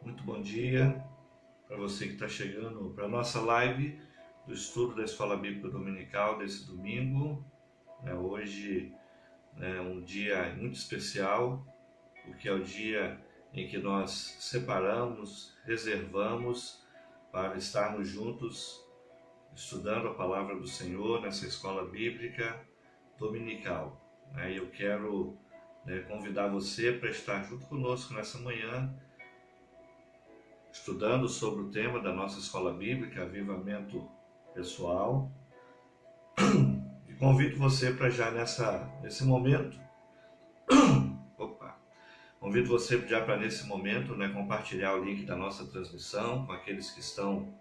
Muito bom dia para você que está chegando para a nossa live do estudo da Escola Bíblica Dominical desse domingo. Hoje é um dia muito especial, porque é o dia em que nós separamos, reservamos para estarmos juntos estudando a Palavra do Senhor nessa Escola Bíblica Dominical. Eu quero convidar você para estar junto conosco nessa manhã, estudando sobre o tema da nossa escola bíblica, avivamento pessoal. E convido você para já nesse momento, convido você já para nesse momento, compartilhar o link da nossa transmissão com aqueles que estão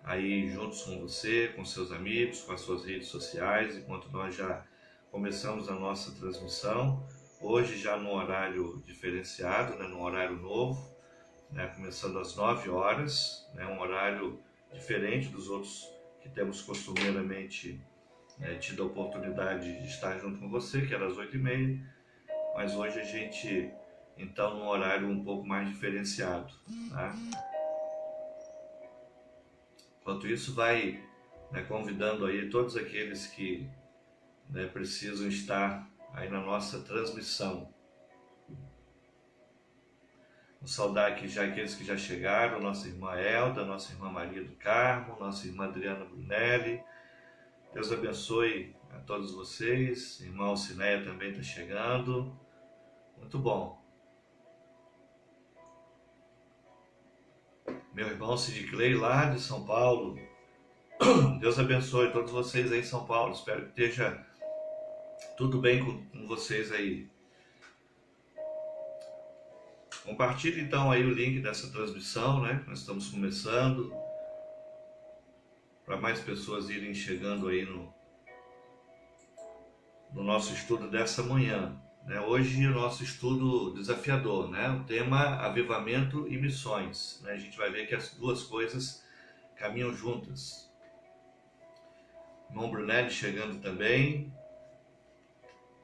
aí juntos com você, com seus amigos, com as suas redes sociais, enquanto nós já começamos a nossa transmissão, hoje já no horário diferenciado, no horário novo, começando às 9 horas, um horário diferente dos outros que temos costumeiramente tido a oportunidade de estar junto com você, que era às 8h30, mas hoje a gente, então, num horário um pouco mais diferenciado. Tá? Enquanto isso, vai convidando aí todos aqueles que precisam estar aí na nossa transmissão. Vou saudar aqui já aqueles que já chegaram, nossa irmã Elda, nossa irmã Maria do Carmo, nossa irmã Adriana Brunelli. Deus abençoe a todos vocês. Irmã Alcineia também está chegando. Muito bom. Meu irmão Sid Clay lá de São Paulo. Deus abençoe todos vocês aí em São Paulo. Espero que esteja tudo bem com vocês aí. Compartilhe então aí o link dessa transmissão, Nós estamos começando, para mais pessoas irem chegando aí no nosso estudo dessa manhã. Hoje o nosso estudo desafiador, o tema avivamento e missões. A gente vai ver que as duas coisas caminham juntas. Irmão Brunelli chegando também,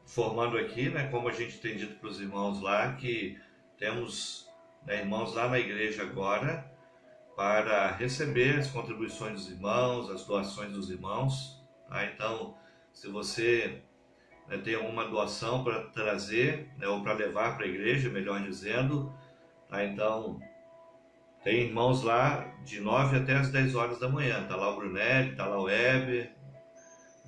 formando aqui, como a gente tem dito para os irmãos lá, que temos irmãos lá na igreja agora para receber as contribuições dos irmãos, as doações dos irmãos. Então, se você tem alguma doação para trazer, ou para levar para a igreja, melhor dizendo, então tem irmãos lá de 9 até as 10 horas da manhã. Está lá o Brunelli, está lá o Weber.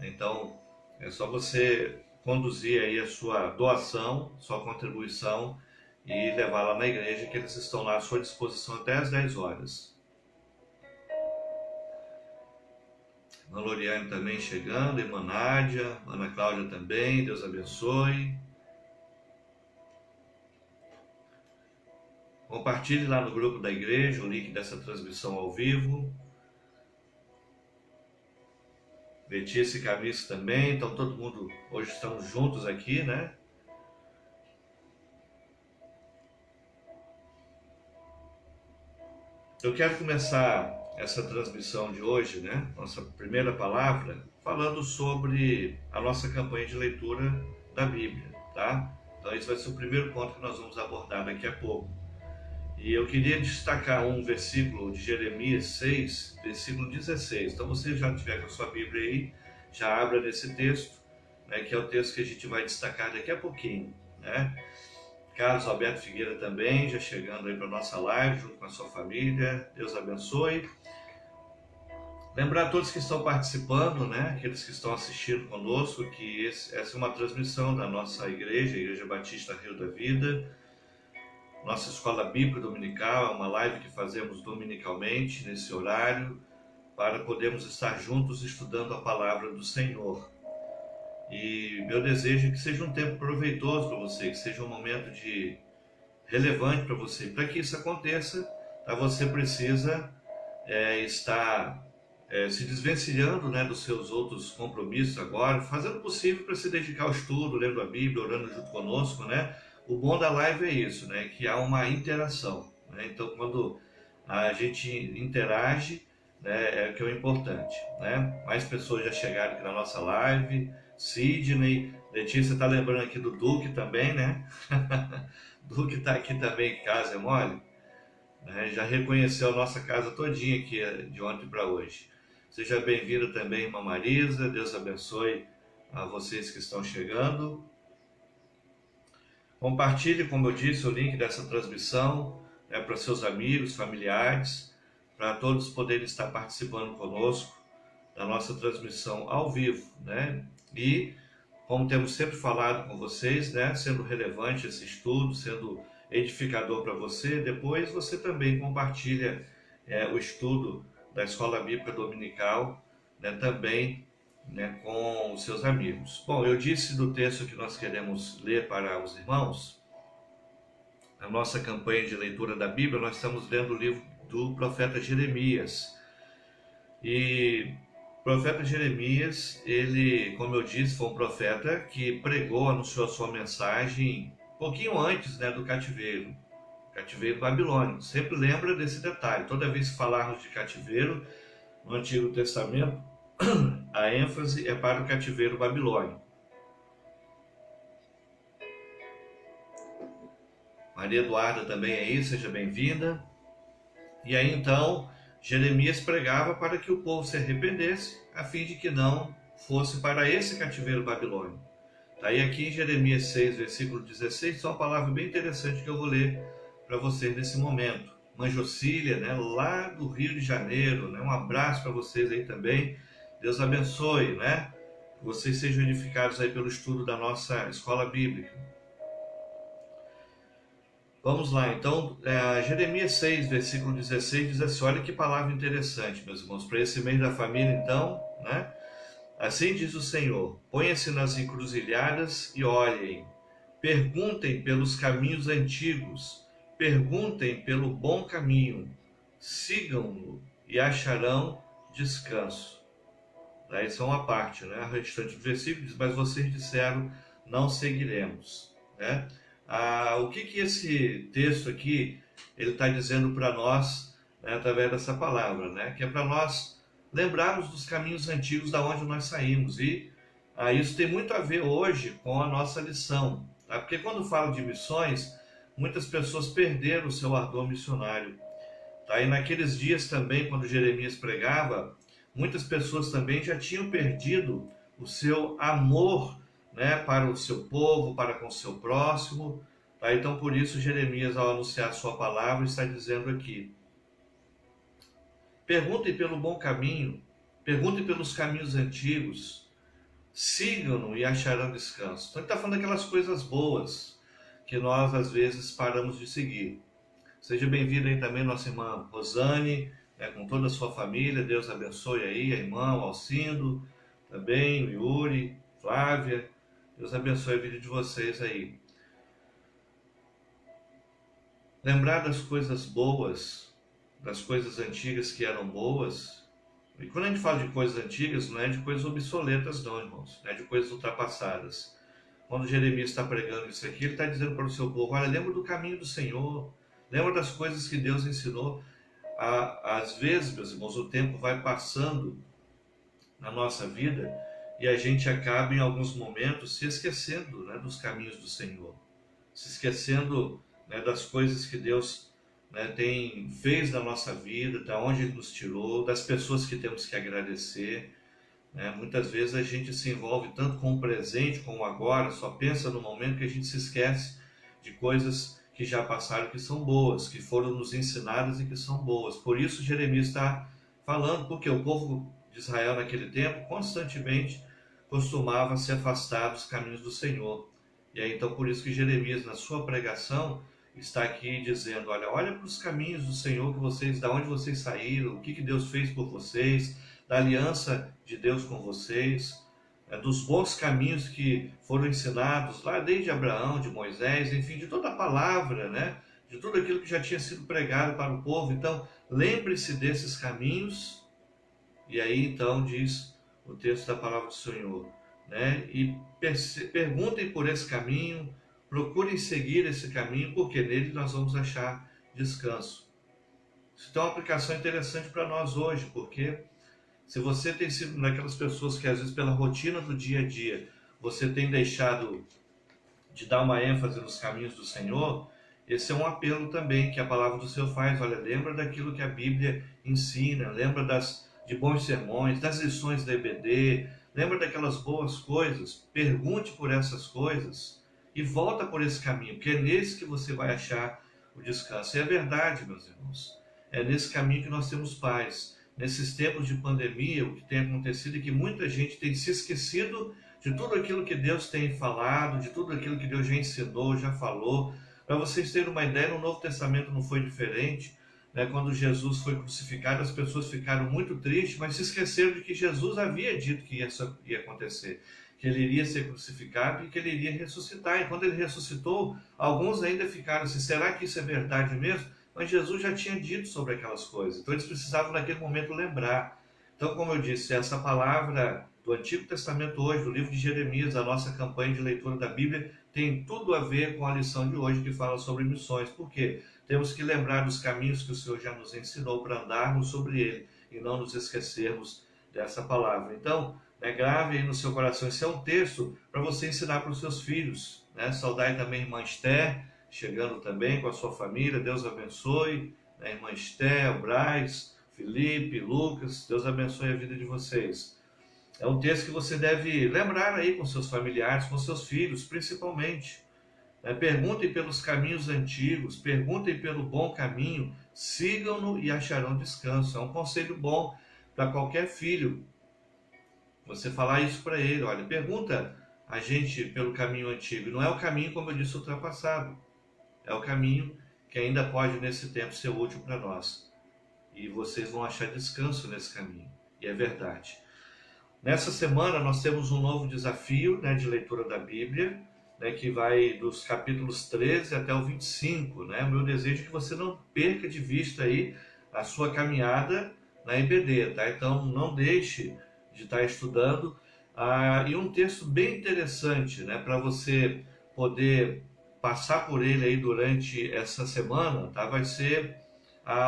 Então, é só você conduzir aí a sua doação, sua contribuição, e levar lá na igreja, que eles estão lá à sua disposição até às 10 horas. Irmã Loriane também chegando, irmã Nádia, Ana Cláudia também, Deus abençoe. Compartilhe lá no grupo da igreja o link dessa transmissão ao vivo. Letícia e Camiço também, então todo mundo, hoje estamos juntos aqui, Eu quero começar essa transmissão de hoje, nossa primeira palavra, falando sobre a nossa campanha de leitura da Bíblia, tá? Então esse vai ser o primeiro ponto que nós vamos abordar daqui a pouco. E eu queria destacar um versículo de Jeremias 6, versículo 16. Então você já tiver com a sua Bíblia aí, já abra nesse texto, que é o texto que a gente vai destacar daqui a pouquinho, Carlos Alberto Figueira também, já chegando aí para a nossa live, junto com a sua família. Deus abençoe. Lembrar a todos que estão participando, aqueles que estão assistindo conosco, que essa é uma transmissão da nossa igreja, a Igreja Batista Rio da Vida. Nossa Escola Bíblica Dominical é uma live que fazemos dominicalmente, nesse horário, para podermos estar juntos estudando a Palavra do Senhor. E meu desejo é que seja um tempo proveitoso para você, que seja um momento relevante para você. Para que isso aconteça, você precisa estar se desvencilhando dos seus outros compromissos agora, fazendo o possível para se dedicar ao estudo, lendo a Bíblia, orando junto conosco. O bom da live é isso, que há uma interação. Então, quando a gente interage, é o que é o importante. Mais pessoas já chegaram aqui na nossa live. Sidney, Letícia está lembrando aqui do Duque também, Duque está aqui também em casa, é mole? né? Já reconheceu a nossa casa todinha aqui de ontem para hoje. Seja bem-vinda também, irmã Marisa. Deus abençoe a vocês que estão chegando. Compartilhe, como eu disse, o link dessa transmissão, né, para seus amigos, familiares, para todos poderem estar participando conosco da nossa transmissão ao vivo, né? E, como temos sempre falado com vocês, né, sendo relevante esse estudo, sendo edificador para você, depois você também compartilha o estudo da Escola Bíblica Dominical, né, também, né, com os seus amigos. Bom, eu disse do texto que nós queremos ler para os irmãos. Na nossa campanha de leitura da Bíblia, nós estamos lendo o livro do profeta Jeremias. E o profeta Jeremias, ele, como eu disse, foi um profeta que pregou, anunciou a sua mensagem um pouquinho antes, né, do cativeiro babilônico. Sempre lembra desse detalhe. Toda vez que falarmos de cativeiro no Antigo Testamento, a ênfase é para o cativeiro babilônico. Maria Eduarda também é aí, seja bem-vinda. E aí então, Jeremias pregava para que o povo se arrependesse, a fim de que não fosse para esse cativeiro babilônico. Tá aí aqui em Jeremias 6, versículo 16, só uma palavra bem interessante que eu vou ler para vocês nesse momento. Manjocília, né, lá do Rio de Janeiro, né, um abraço para vocês aí também. Deus abençoe, né? Que vocês sejam edificados aí pelo estudo da nossa escola bíblica. Vamos lá, então, Jeremias 6, versículo 16, diz assim, olha que palavra interessante, meus irmãos, para esse mês da família, então, né? Assim diz o Senhor, ponha-se nas encruzilhadas e olhem, perguntem pelos caminhos antigos, perguntem pelo bom caminho, sigam-no e acharão descanso. Daí só uma parte, né? O restante do versículo diz, mas vocês disseram, não seguiremos, né? O que esse texto aqui ele está dizendo para nós, né, através dessa palavra, né? Que é para nós lembrarmos dos caminhos antigos da onde nós saímos. E isso tem muito a ver hoje com a nossa lição, tá? Porque quando falo de missões, muitas pessoas perderam o seu ardor missionário, tá? E naqueles dias também, quando Jeremias pregava, muitas pessoas também já tinham perdido o seu amor, né, para o seu povo, para com o seu próximo. Tá? Então, por isso, Jeremias, ao anunciar a sua palavra, está dizendo aqui, perguntem pelo bom caminho, perguntem pelos caminhos antigos, sigam-no e acharão descanso. Então, ele está falando daquelas coisas boas que nós, às vezes, paramos de seguir. Seja bem-vinda aí também nossa irmã Rosane, né, com toda a sua família. Deus abençoe aí, a irmã, o Alcindo, também, o Yuri, Flávia. Deus abençoe a vida de vocês aí. Lembrar das coisas boas, das coisas antigas que eram boas. E quando a gente fala de coisas antigas, não é de coisas obsoletas não, irmãos. Não é de coisas ultrapassadas. Quando Jeremias está pregando isso aqui, ele está dizendo para o seu povo, olha, lembra do caminho do Senhor. Lembra das coisas que Deus ensinou. Às vezes, meus irmãos, o tempo vai passando na nossa vida e a gente acaba em alguns momentos se esquecendo, né, dos caminhos do Senhor. Se esquecendo, né, das coisas que Deus, né, fez na nossa vida, da onde Ele nos tirou, das pessoas que temos que agradecer. Né? Muitas vezes a gente se envolve tanto com o presente como o agora, só pensa no momento que a gente se esquece de coisas que já passaram, que são boas, que foram nos ensinadas e que são boas. Por isso Jeremias está falando, porque o povo de Israel naquele tempo constantemente costumava se afastar dos caminhos do Senhor. E aí então por isso que Jeremias na sua pregação está aqui dizendo, olha para os caminhos do Senhor, da onde vocês saíram, o que Deus fez por vocês, da aliança de Deus com vocês, dos bons caminhos que foram ensinados lá desde Abraão, de Moisés, enfim, de toda a palavra, né? De tudo aquilo que já tinha sido pregado para o povo. Então, lembre-se desses caminhos, e aí então diz o texto da palavra do Senhor, né? E perguntem por esse caminho, procurem seguir esse caminho, porque nele nós vamos achar descanso. Isso tem uma aplicação interessante para nós hoje, porque se você tem sido daquelas pessoas que às vezes pela rotina do dia a dia, você tem deixado de dar uma ênfase nos caminhos do Senhor, esse é um apelo também que a palavra do Senhor faz. Olha, lembra daquilo que a Bíblia ensina, lembra de bons sermões, das lições da EBD, lembra daquelas boas coisas, pergunte por essas coisas e volta por esse caminho, porque é nesse que você vai achar o descanso. E é verdade, meus irmãos, é nesse caminho que nós temos paz. Nesses tempos de pandemia, o que tem acontecido é que muita gente tem se esquecido de tudo aquilo que Deus tem falado, de tudo aquilo que Deus já ensinou, já falou. Para vocês terem uma ideia, no Novo Testamento não foi diferente, né? Quando Jesus foi crucificado, as pessoas ficaram muito tristes, mas se esqueceram de que Jesus havia dito que isso ia acontecer, que ele iria ser crucificado e que ele iria ressuscitar. E quando ele ressuscitou, alguns ainda ficaram assim, será que isso é verdade mesmo? Mas Jesus já tinha dito sobre aquelas coisas, então eles precisavam naquele momento lembrar. Então, como eu disse, essa palavra do Antigo Testamento hoje, do livro de Jeremias, a nossa campanha de leitura da Bíblia, tem tudo a ver com a lição de hoje que fala sobre missões. Por quê? Temos que lembrar dos caminhos que o Senhor já nos ensinou para andarmos sobre ele e não nos esquecermos dessa palavra. Então, grave aí no seu coração. Esse é um texto para você ensinar para os seus filhos. Saudai também a irmã Esther, chegando também com a sua família. Deus abençoe. Irmã Esther, Braz, Felipe, Lucas. Deus abençoe a vida de vocês. É um texto que você deve lembrar aí com seus familiares, com seus filhos, principalmente. Perguntem pelos caminhos antigos, perguntem pelo bom caminho, sigam-no e acharão descanso. É um conselho bom para qualquer filho. Você falar isso para ele, olha, pergunta a gente pelo caminho antigo. Não é o caminho, como eu disse, ultrapassado. É o caminho que ainda pode, nesse tempo, ser útil para nós. E vocês vão achar descanso nesse caminho. E é verdade. Nessa semana nós temos um novo desafio de leitura da Bíblia, que vai dos capítulos 13 até o 25. O meu desejo é que você não perca de vista aí a sua caminhada na EBD, tá? Então não deixe de estar estudando. E um texto bem interessante, para você poder passar por ele aí durante essa semana, tá? Vai ser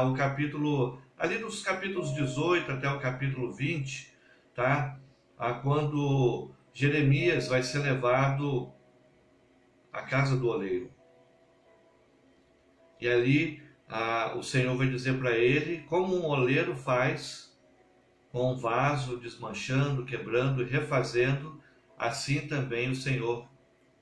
o capítulo, ali dos capítulos 18 até o capítulo 20, tá? Quando Jeremias vai ser levado à casa do oleiro. E ali o Senhor vai dizer para ele como um oleiro faz com um vaso desmanchando, quebrando e refazendo, assim também o Senhor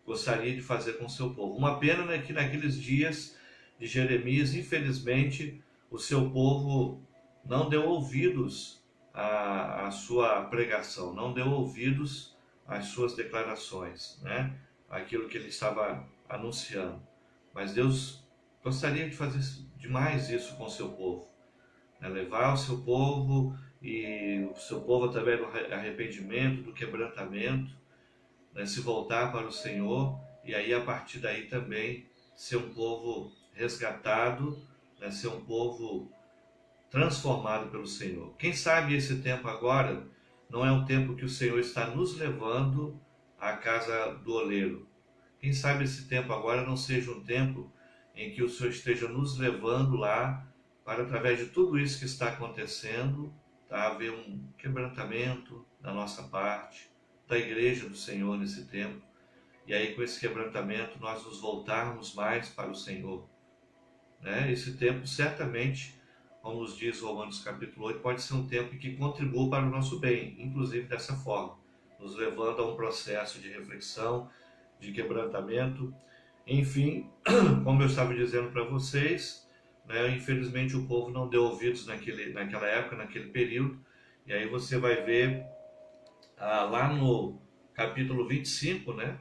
gostaria de fazer com o seu povo. Uma pena que naqueles dias de Jeremias, infelizmente, o seu povo não deu ouvidos à sua pregação, não deu ouvidos às suas declarações, aquilo que ele estava anunciando. Mas Deus gostaria de fazer demais isso com o seu povo, levar o seu povo e o seu povo através do arrependimento, do quebrantamento, se voltar para o Senhor e aí a partir daí também ser um povo resgatado, ser um povo transformado pelo Senhor. Quem sabe esse tempo agora não é um tempo que o Senhor está nos levando à casa do oleiro. Quem sabe esse tempo agora não seja um tempo em que o Senhor esteja nos levando lá para, através de tudo isso que está acontecendo, haver um quebrantamento da nossa parte, da igreja do Senhor nesse tempo. E aí com esse quebrantamento nós nos voltarmos mais para o Senhor. Esse tempo certamente, como nos diz Romanos capítulo 8, pode ser um tempo que contribua para o nosso bem, inclusive dessa forma, nos levando a um processo de reflexão, de quebrantamento. Enfim, como eu estava dizendo para vocês, infelizmente o povo não deu ouvidos naquela época, naquele período, e aí você vai ver lá no capítulo 25, a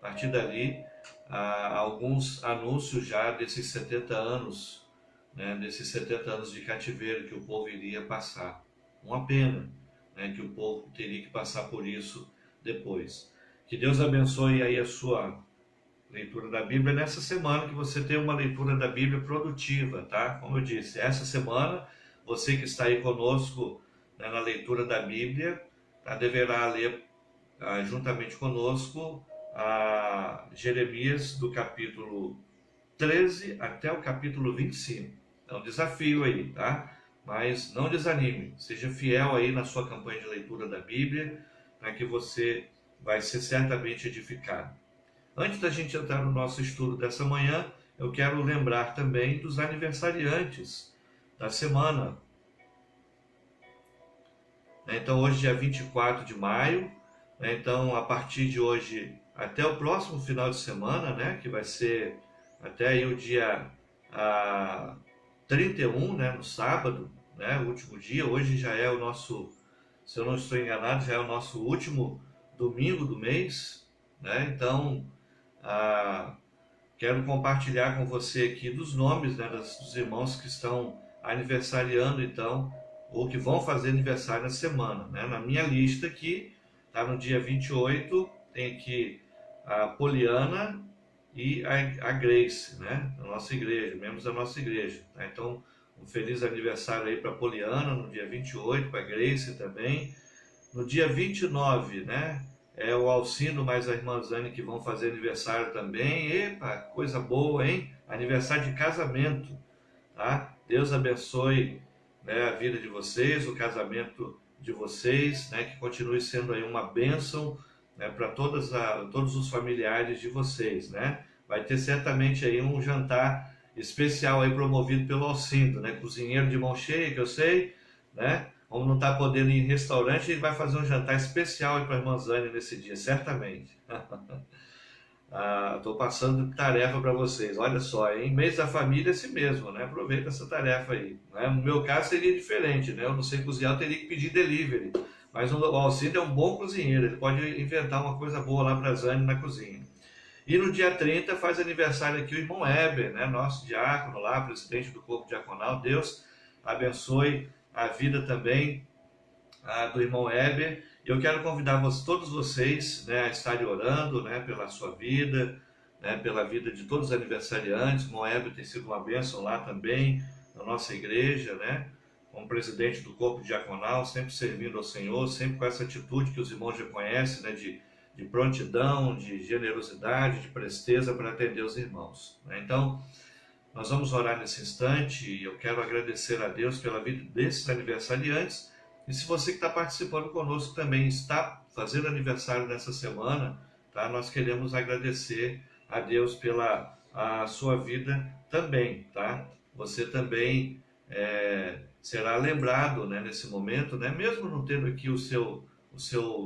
partir dali, alguns anúncios já desses 70 anos, desses 70 anos de cativeiro que o povo iria passar. Uma pena que o povo teria que passar por isso depois. Que Deus abençoe aí a sua leitura da Bíblia nessa semana, que você tenha uma leitura da Bíblia produtiva, tá? Como eu disse, essa semana, você que está aí conosco na leitura da Bíblia, deverá ler juntamente conosco Jeremias do capítulo 13 até o capítulo 25. É um desafio aí, tá? Mas não desanime, seja fiel aí na sua campanha de leitura da Bíblia, para que você vai ser certamente edificado. Antes da gente entrar no nosso estudo dessa manhã, eu quero lembrar também dos aniversariantes da semana. Então, hoje, dia 24 de maio, então, a partir de hoje até o próximo final de semana, né, que vai ser até aí o dia 31, né, no sábado, né, o último dia. Hoje já é o nosso, se eu não estou enganado, já é o nosso último domingo do mês, né? Então, quero compartilhar com você aqui dos nomes, né, dos irmãos que estão aniversariando, então, ou que vão fazer aniversário na semana, né? Na minha lista aqui, tá no dia 28, tem aqui a Poliana e a Grace, né, da nossa igreja, membros da nossa igreja, tá? Então, um feliz aniversário aí para a Poliana no dia 28, para a Grace também. No dia 29, né, é o Alcindo mais a irmã Zane que vão fazer aniversário também. Epa, coisa boa, hein? Aniversário de casamento, tá? Deus abençoe, né, a vida de vocês, o casamento de vocês, né, que continue sendo aí uma bênção, né, para todos os familiares de vocês, né? Vai ter certamente aí um jantar especial aí promovido pelo Alcindo, né? Cozinheiro de mão cheia, que eu sei, né? Como não está podendo ir em restaurante, ele vai fazer um jantar especial aí para a irmã Zane nesse dia, certamente. Estou passando tarefa para vocês. Olha só, hein? Mês da família é assim mesmo, né? Aproveita essa tarefa aí, né? No meu caso seria diferente, né? Eu não sei cozinhar, eu teria que pedir delivery. Mas o Alcindo é um bom cozinheiro, ele pode inventar uma coisa boa lá para a Zane na cozinha. E no dia 30 faz aniversário aqui o irmão Heber, né? Nosso diácono lá, presidente do corpo diaconal. Deus abençoe a vida também do irmão Heber. Eu quero convidar todos vocês, né, a estarem orando, né, pela sua vida, né, pela vida de todos os aniversariantes. O irmão Heber tem sido uma bênção lá também, na nossa igreja, né, como presidente do corpo diaconal, sempre servindo ao Senhor, sempre com essa atitude que os irmãos já conhecem, né, de prontidão, de generosidade, de presteza para atender os irmãos, né? Então, nós vamos orar nesse instante e eu quero agradecer a Deus pela vida desses aniversariantes. E se você que está participando conosco também está fazendo aniversário nessa semana, tá? Nós queremos agradecer a Deus pela a sua vida também, tá? Você também será lembrado, né, nesse momento, né? Mesmo não tendo aqui o seu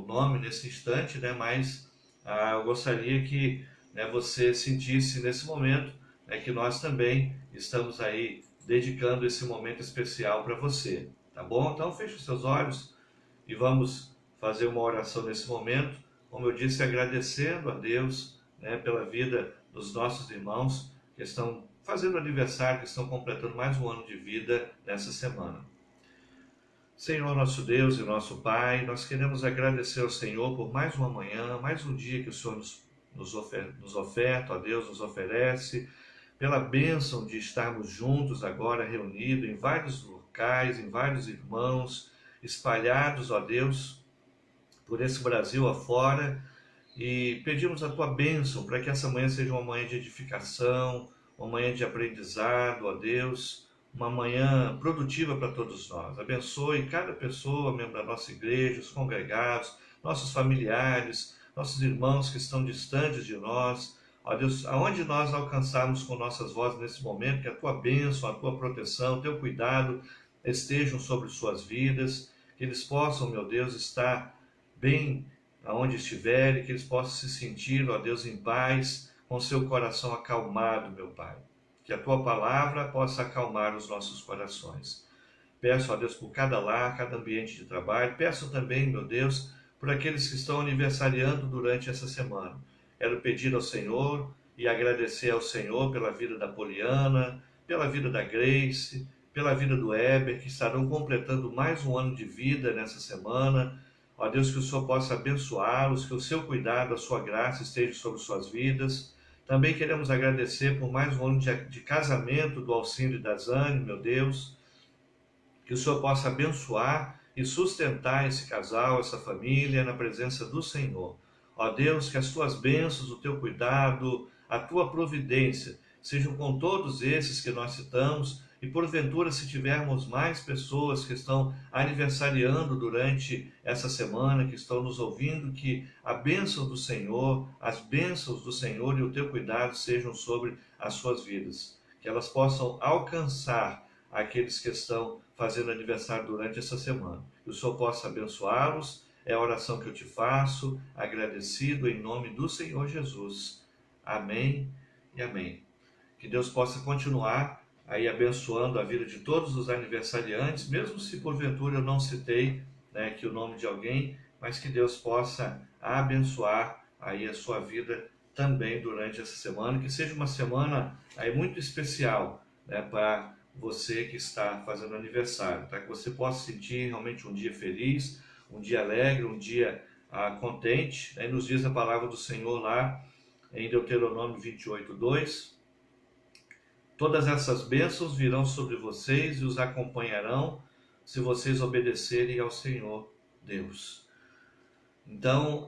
nome nesse instante, né? Mas eu gostaria que, né, você sentisse nesse momento, né, que nós também estamos aí dedicando esse momento especial para você. Tá bom? Então feche os seus olhos e vamos fazer uma oração nesse momento, como eu disse, agradecendo a Deus, né, pela vida dos nossos irmãos que estão fazendo aniversário, que estão completando mais um ano de vida nessa semana. Senhor nosso Deus e nosso Pai, nós queremos agradecer ao Senhor por mais uma manhã, mais um dia que o Senhor nos oferta, ó Deus, nos oferece, pela bênção de estarmos juntos agora, reunidos em vários locais, em vários irmãos, espalhados, ó Deus, por esse Brasil afora, e pedimos a Tua bênção para que essa manhã seja uma manhã de edificação, uma manhã de aprendizado, ó Deus, uma manhã produtiva para todos nós. Abençoe cada pessoa, membro da nossa igreja, os congregados, nossos familiares, nossos irmãos que estão distantes de nós. Ó Deus, aonde nós alcançarmos com nossas vozes nesse momento, que a Tua bênção, a Tua proteção, o Teu cuidado estejam sobre suas vidas, que eles possam, meu Deus, estar bem aonde estiverem, que eles possam se sentir, ó Deus, em paz, com seu coração acalmado, meu Pai. Que a Tua palavra possa acalmar os nossos corações. Peço, ó Deus, por cada lar, cada ambiente de trabalho. Peço também, meu Deus, por aqueles que estão aniversariando durante essa semana. Quero pedir ao Senhor e agradecer ao Senhor pela vida da Poliana, pela vida da Grace, pela vida do Heber, que estarão completando mais um ano de vida nessa semana. Ó Deus, que o Senhor possa abençoá-los, que o seu cuidado, a sua graça esteja sobre suas vidas. Também queremos agradecer por mais um ano de casamento do Alcindo e da Zane, meu Deus. Que o Senhor possa abençoar e sustentar esse casal, essa família, na presença do Senhor. Ó Deus, que as Tuas bênçãos, o Teu cuidado, a Tua providência sejam com todos esses que nós citamos, e porventura, se tivermos mais pessoas que estão aniversariando durante essa semana, que estão nos ouvindo, que a bênção do Senhor, as bênçãos do Senhor e o teu cuidado sejam sobre as suas vidas, que elas possam alcançar aqueles que estão fazendo aniversário durante essa semana. Que o Senhor possa abençoá-los, é a oração que eu te faço, agradecido em nome do Senhor Jesus. Amém e amém. Que Deus possa continuar aí abençoando a vida de todos os aniversariantes, mesmo se porventura eu não citei, né, aqui o nome de alguém, mas que Deus possa abençoar aí a sua vida também durante essa semana, que seja uma semana aí muito especial, né, para você que está fazendo aniversário, tá? Que você possa sentir realmente um dia feliz, um dia alegre, um dia contente. Aí nos diz a palavra do Senhor lá em Deuteronômio 28:2, todas essas bênçãos virão sobre vocês e os acompanharão se vocês obedecerem ao Senhor Deus. Então,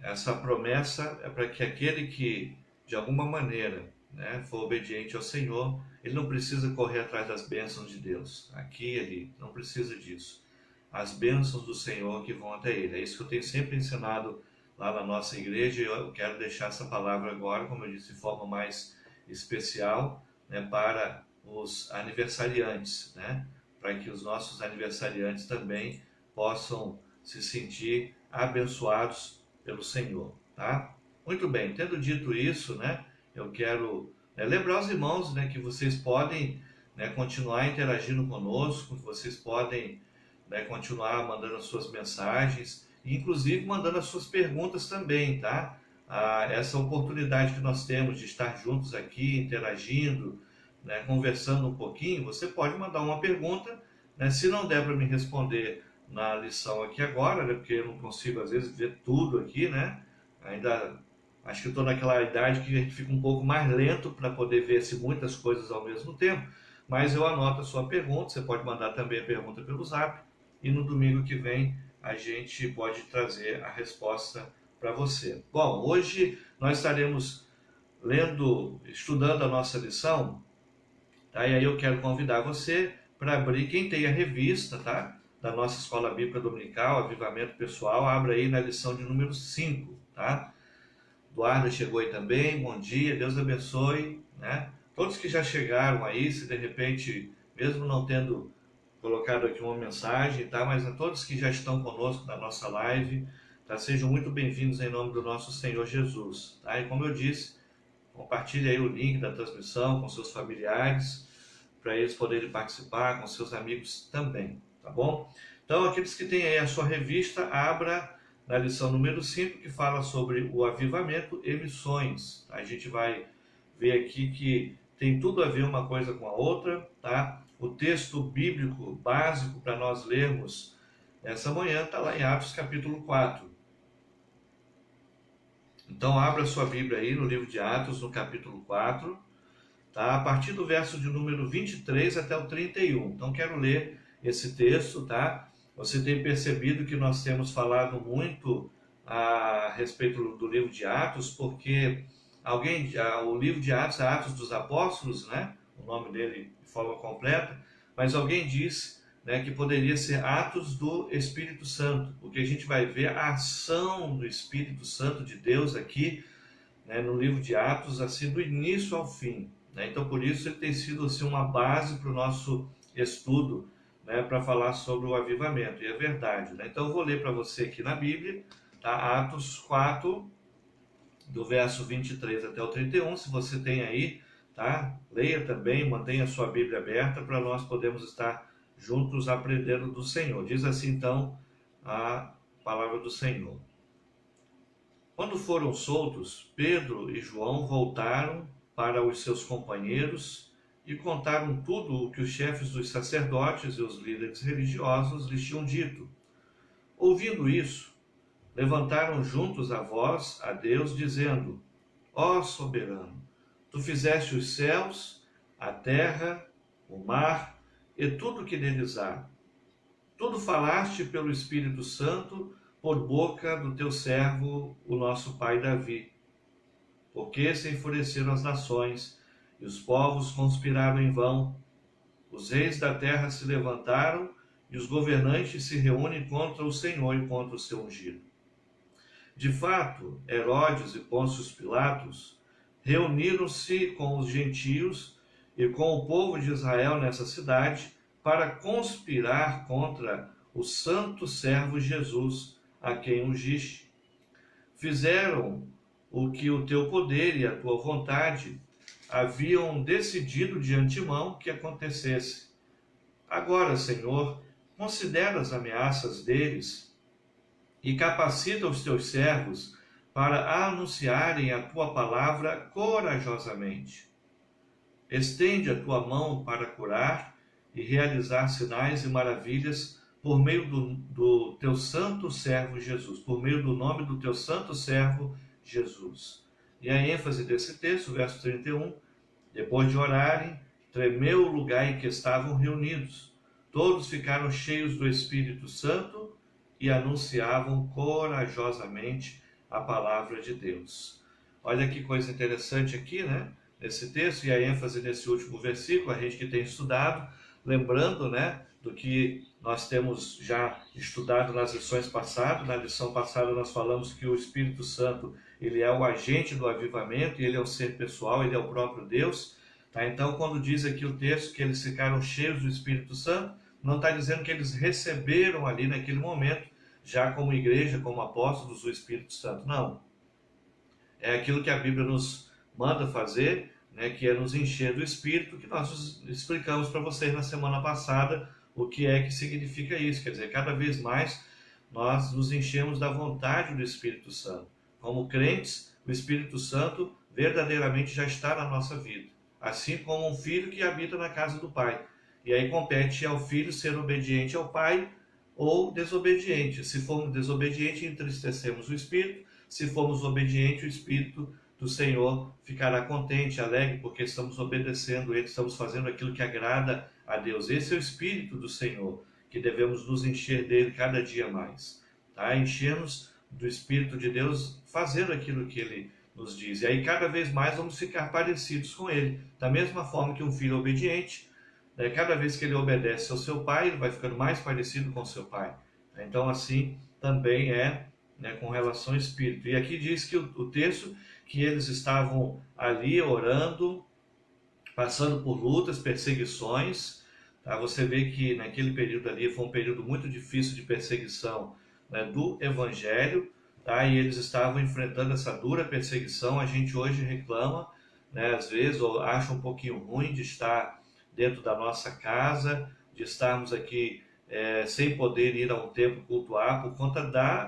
essa promessa é para que aquele que, de alguma maneira, né, for obediente ao Senhor, ele não precisa correr atrás das bênçãos de Deus, aqui e ali, não precisa disso. As bênçãos do Senhor que vão até ele. É isso que eu tenho sempre ensinado lá na nossa igreja, e eu quero deixar essa palavra agora, como eu disse, de forma mais especial, né, para os aniversariantes, né, para que os nossos aniversariantes também possam se sentir abençoados pelo Senhor, tá? Muito bem, tendo dito isso, né, eu quero lembrar os irmãos, né, que vocês podem, né, continuar interagindo conosco, que vocês podem, né, continuar mandando as suas mensagens, e inclusive mandando as suas perguntas também, tá? Essa oportunidade que nós temos de estar juntos aqui, interagindo, né, conversando um pouquinho, você pode mandar uma pergunta, né, se não der para me responder na lição aqui agora, né, porque eu não consigo às vezes ver tudo aqui, né? Ainda acho que estou naquela idade que a gente fica um pouco mais lento para poder ver se muitas coisas ao mesmo tempo, mas eu anoto a sua pergunta, você pode mandar também a pergunta pelo Zap, e no domingo que vem a gente pode trazer a resposta para você. Bom, hoje nós estaremos estudando a nossa lição, tá? E aí eu quero convidar você para abrir, quem tem a revista, tá, da nossa Escola Bíblica Dominical, Avivamento Pessoal, abra aí na lição de número 5, tá? Eduardo chegou aí também, bom dia, Deus abençoe, né? Todos que já chegaram aí, se de repente, mesmo não tendo colocado aqui uma mensagem, tá? Mas a todos que já estão conosco na nossa live, tá? Sejam muito bem-vindos em nome do nosso Senhor Jesus, tá? E como eu disse, compartilhe aí o link da transmissão com seus familiares, para eles poderem participar, com seus amigos também, tá bom? Então, aqueles que têm aí a sua revista, abra na lição número 5, que fala sobre o avivamento e missões. A gente vai ver aqui que tem tudo a ver uma coisa com a outra, tá? O texto bíblico básico para nós lermos essa manhã está lá em Atos capítulo 4. Então, abra sua Bíblia aí no livro de Atos, no capítulo 4, tá? A partir do verso de número 23 até o 31. Então, quero ler esse texto, tá? Você tem percebido que nós temos falado muito a respeito do livro de Atos, porque o livro de Atos é Atos dos Apóstolos, né? O nome dele de forma completa, mas alguém disse, né, que poderia ser Atos do Espírito Santo, porque a gente vai ver a ação do Espírito Santo de Deus aqui, né, no livro de Atos, assim, do início ao fim, né? Então, por isso, ele tem sido assim, uma base para o nosso estudo, né, para falar sobre o avivamento, e é verdade, né? Então eu vou ler para você aqui na Bíblia, tá? Atos 4, do verso 23 até o 31, se você tem aí, tá? Leia também, mantenha a sua Bíblia aberta para nós podermos estar juntos aprendendo do Senhor. Diz assim então a palavra do Senhor. Quando foram soltos, Pedro e João voltaram para os seus companheiros e contaram tudo o que os chefes dos sacerdotes e os líderes religiosos lhes tinham dito. Ouvindo isso, levantaram juntos a voz a Deus, dizendo: Ó soberano, tu fizeste os céus, a terra, o mar e tudo o que neles há. Tudo falaste pelo Espírito Santo por boca do teu servo, o nosso pai Davi. Porque se enfureceram as nações e os povos conspiraram em vão. Os reis da terra se levantaram e os governantes se reúnem contra o Senhor e contra o seu ungido. De fato, Herodes e Pôncio Pilatos reuniram-se com os gentios e com o povo de Israel nessa cidade para conspirar contra o santo servo Jesus, a quem ungiste. Fizeram o que o teu poder e a tua vontade haviam decidido de antemão que acontecesse. Agora, Senhor, considera as ameaças deles e capacita os teus servos para anunciarem a tua palavra corajosamente. Estende a tua mão para curar e realizar sinais e maravilhas por meio do teu santo servo Jesus, por meio do nome do teu santo servo Jesus. E a ênfase desse texto, verso 31, depois de orarem, tremeu o lugar em que estavam reunidos. Todos ficaram cheios do Espírito Santo e anunciavam corajosamente a palavra de Deus. Olha que coisa interessante aqui, né? Nesse texto, e a ênfase nesse último versículo, a gente que tem estudado, lembrando, né, do que nós temos já estudado nas lições passadas. Na lição passada nós falamos que o Espírito Santo, ele é o agente do avivamento, e ele é um ser pessoal, ele é o próprio Deus. Tá? Então, quando diz aqui o texto que eles ficaram cheios do Espírito Santo, não está dizendo que eles receberam ali naquele momento, já como igreja, como apóstolos, o Espírito Santo. Não. É aquilo que a Bíblia nos manda fazer, né, que é nos encher do Espírito, que nós explicamos para vocês na semana passada o que é que significa isso. Quer dizer, cada vez mais nós nos enchemos da vontade do Espírito Santo. Como crentes, o Espírito Santo verdadeiramente já está na nossa vida, assim como um filho que habita na casa do Pai. E aí compete ao filho ser obediente ao Pai ou desobediente. Se formos desobedientes, entristecemos o Espírito. Se formos obedientes, o Espírito do Senhor ficará contente, alegre, porque estamos obedecendo Ele, estamos fazendo aquilo que agrada a Deus. Esse é o Espírito do Senhor, que devemos nos encher dele cada dia mais. Tá? Enchermos do Espírito de Deus, fazendo aquilo que Ele nos diz. E aí cada vez mais vamos ficar parecidos com Ele. Da mesma forma que um filho obediente, né, cada vez que ele obedece ao seu pai, ele vai ficando mais parecido com seu pai. Então assim também é, né, com relação ao Espírito. E aqui diz que o texto, que eles estavam ali orando, passando por lutas, perseguições. Tá? Você vê que naquele período ali foi um período muito difícil de perseguição, né, do Evangelho, tá? E eles estavam enfrentando essa dura perseguição. A gente hoje reclama, né, às vezes, ou acha um pouquinho ruim de estar dentro da nossa casa, de estarmos aqui sem poder ir a um templo cultuar, por conta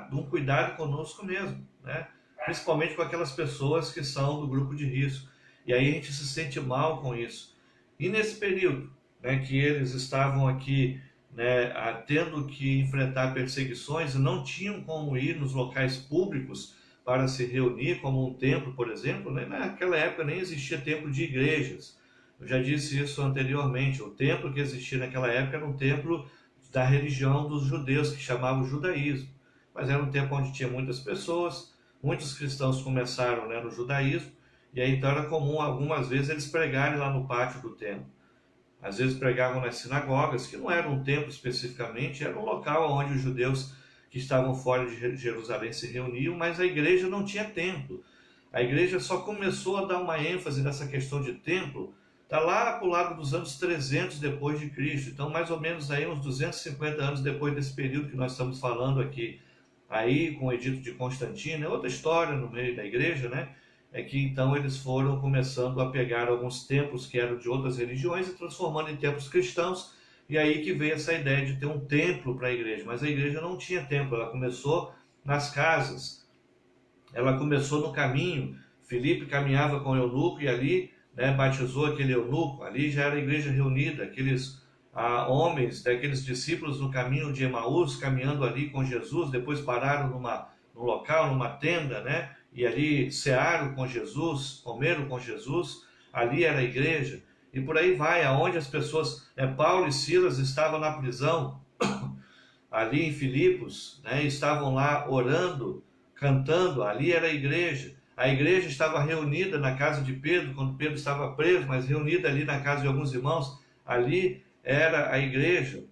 de um cuidado conosco mesmo, né? Principalmente com aquelas pessoas que são do grupo de risco. E aí a gente se sente mal com isso. E nesse período, né, que eles estavam aqui, né, tendo que enfrentar perseguições e não tinham como ir nos locais públicos para se reunir, como um templo, por exemplo, né? Naquela época nem existia templo de igrejas. Eu já disse isso anteriormente. O templo que existia naquela época era um templo da religião dos judeus, que chamavam judaísmo. Mas era um templo onde tinha muitas pessoas, muitos cristãos começaram, né, no judaísmo, e aí então era comum algumas vezes eles pregarem lá no pátio do templo. Às vezes pregavam nas sinagogas, que não era um templo especificamente, era um local onde os judeus que estavam fora de Jerusalém se reuniam, mas a igreja não tinha templo. A igreja só começou a dar uma ênfase nessa questão de templo, está lá para o lado dos anos 300 depois de Cristo. Então, mais ou menos aí uns 250 anos depois desse período que nós estamos falando aqui. Aí, com o Edito de Constantino, é outra história no meio da igreja, né? É que então eles foram começando a pegar alguns templos que eram de outras religiões e transformando em templos cristãos. E aí que veio essa ideia de ter um templo para a igreja. Mas a igreja não tinha templo, ela começou nas casas. Ela começou no caminho. Filipe caminhava com o eunuco e ali, né, batizou aquele eunuco. Ali já era a igreja reunida, aqueles homens, daqueles discípulos no caminho de Emaús, caminhando ali com Jesus, depois pararam num local, numa tenda, né? E ali cearam com Jesus, comeram com Jesus. Ali era a igreja. E por aí vai, aonde as pessoas... Paulo e Silas estavam na prisão, ali em Filipos, né? Estavam lá orando, cantando. Ali era a igreja. A igreja estava reunida na casa de Pedro, quando Pedro estava preso, mas reunida ali na casa de alguns irmãos. Ali era a igreja.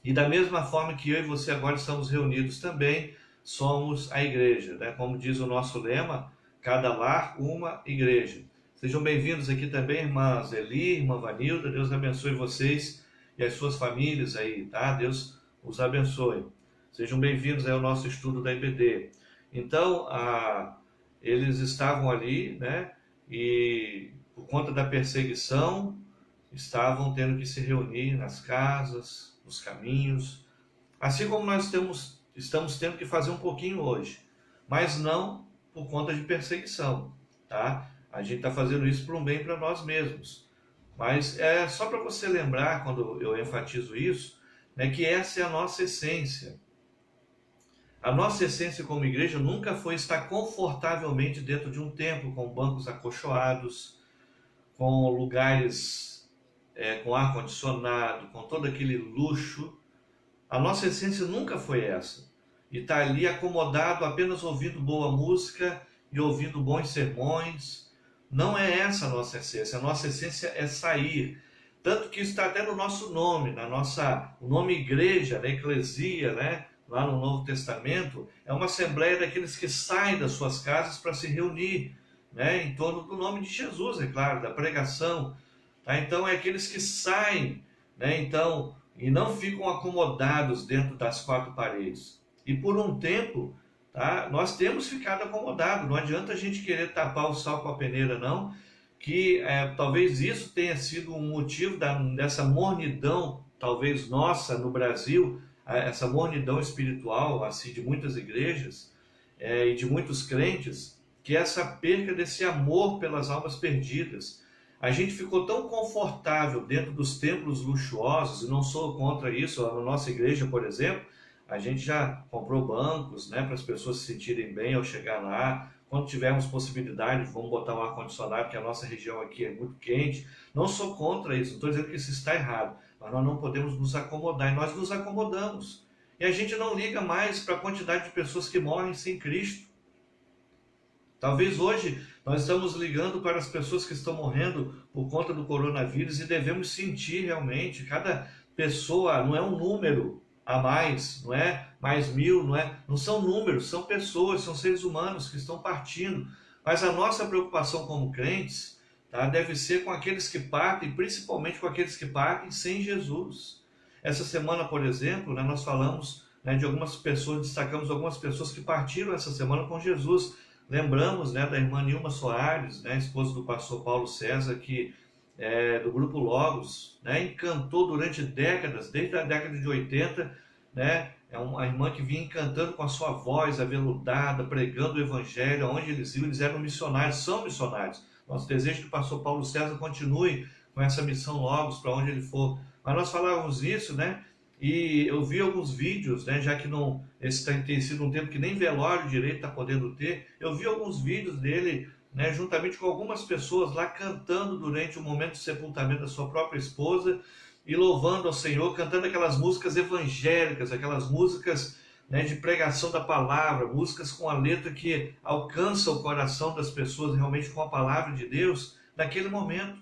E da mesma forma que eu e você agora estamos reunidos também, somos a igreja, né? Como diz o nosso lema, cada lar, uma igreja. Sejam bem-vindos aqui também, irmã Zeli, irmã Vanilda. Deus abençoe vocês e as suas famílias aí, tá? Deus os abençoe. Sejam bem-vindos ao nosso estudo da IBD. Então, eles estavam ali, né? E por conta da perseguição, estavam tendo que se reunir nas casas, nos caminhos, assim como nós estamos tendo que fazer um pouquinho hoje, mas não por conta de perseguição, tá? A gente está fazendo isso por um bem para nós mesmos. Mas é só para você lembrar, quando eu enfatizo isso, né, que essa é a nossa essência. A nossa essência como igreja nunca foi estar confortavelmente dentro de um templo, com bancos acolchoados, com lugares com ar-condicionado, com todo aquele luxo. A nossa essência nunca foi essa. E estar ali acomodado, apenas ouvindo boa música e ouvindo bons sermões. Não é essa a nossa essência. A nossa essência é sair. Tanto que está até no nosso nome, o nome igreja, né, eclesia, né, lá no Novo Testamento, é uma assembleia daqueles que saem das suas casas para se reunir, né, em torno do nome de Jesus, é claro, da pregação. Tá? Então, é aqueles que saem, né, então, e não ficam acomodados dentro das quatro paredes. E por um tempo, tá, nós temos ficado acomodados. Não adianta a gente querer tapar o sal com a peneira, não, que talvez isso tenha sido um motivo dessa mornidão, talvez nossa no Brasil, essa mornidão espiritual, assim, de muitas igrejas e de muitos crentes, que é essa perca desse amor pelas almas perdidas. A gente ficou tão confortável dentro dos templos luxuosos, e não sou contra isso. Na nossa igreja, por exemplo, a gente já comprou bancos, né, para as pessoas se sentirem bem ao chegar lá. Quando tivermos possibilidade, vamos botar um ar-condicionado, porque a nossa região aqui é muito quente. Não sou contra isso, não estou dizendo que isso está errado, mas nós não podemos nos acomodar, e nós nos acomodamos. E a gente não liga mais para a quantidade de pessoas que morrem sem Cristo. Talvez hoje nós estamos ligando para as pessoas que estão morrendo por conta do coronavírus e devemos sentir realmente, cada pessoa não é um número a mais, não é mais 1000, não são números, são pessoas, são seres humanos que estão partindo. Mas a nossa preocupação como crentes, tá, deve ser com aqueles que partem, principalmente com aqueles que partem sem Jesus. Essa semana, por exemplo, né, nós falamos, né, de algumas pessoas, destacamos algumas pessoas que partiram essa semana com Jesus. Lembramos, né, da irmã Nilma Soares, né, esposa do pastor Paulo César, que do grupo Logos, né, encantou durante décadas, desde a década de 80, né, é uma irmã que vinha encantando com a sua voz aveludada, pregando o evangelho, onde eles iam, eles eram missionários, são missionários. Nosso desejo é que o pastor Paulo César continue com essa missão Logos, para onde ele for. Mas nós falávamos isso, né, e eu vi alguns vídeos, né, já que não, esse tem sido um tempo que nem velório direito está podendo ter, eu vi alguns vídeos dele, né, juntamente com algumas pessoas lá cantando durante o momento de sepultamento da sua própria esposa e louvando ao Senhor, cantando aquelas músicas evangélicas, aquelas músicas, né, de pregação da palavra, músicas com a letra que alcança o coração das pessoas realmente com a palavra de Deus naquele momento.